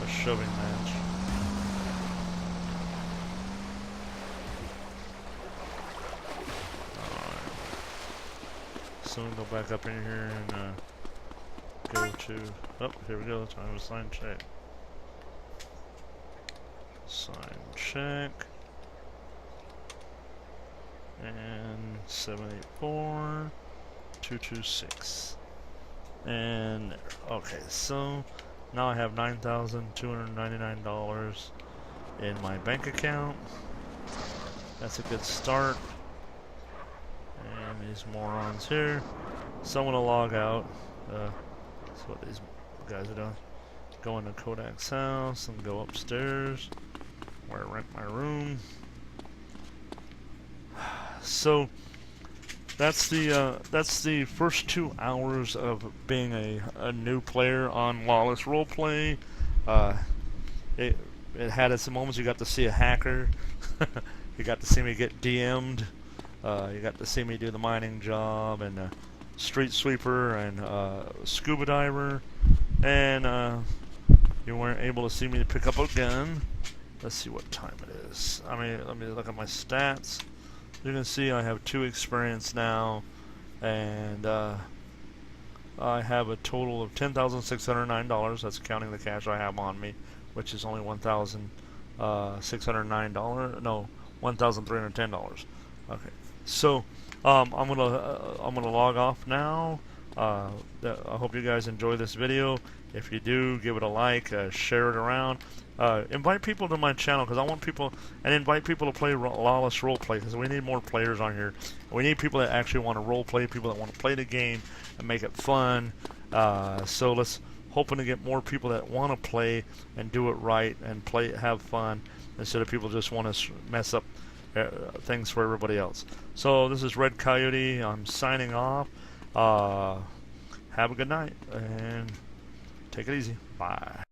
A shoving match. Alright. So we'll go back up in here and go to... Oh, here we go. Time to sign check. Sign check. And 784-226. And okay, so now I have $9,299 in my bank account. That's a good start. And these morons here. So I'm gonna log out. That's what these guys are doing. Go into Kodak's house and go upstairs where I rent my room. So that's the first 2 hours of being a new player on Lawless Roleplay. It had its moments. You got to see a hacker. You got to see me get DM'd. You got to see me do the mining job and street sweeper and scuba diver. And you weren't able to see me pick up a gun. Let's see what time it is. I mean, let me look at my stats. You can see I have 2 experience now, and I have a total of $10,609. That's counting the cash I have on me, which is only $1,609. No, $1,310. Okay, so I'm gonna log off now. I hope you guys enjoy this video. If you do, give it a like, share it around. Invite people to my channel because I want people, and invite people to play Lawless Roleplay because we need more players on here. We need people that actually want to roleplay, people that want to play the game and make it fun. So let's hoping to get more people that want to play and do it right and have fun instead of people just want to mess up things for everybody else. So this is Red Coyote. I'm signing off. Have a good night and take it easy. Bye.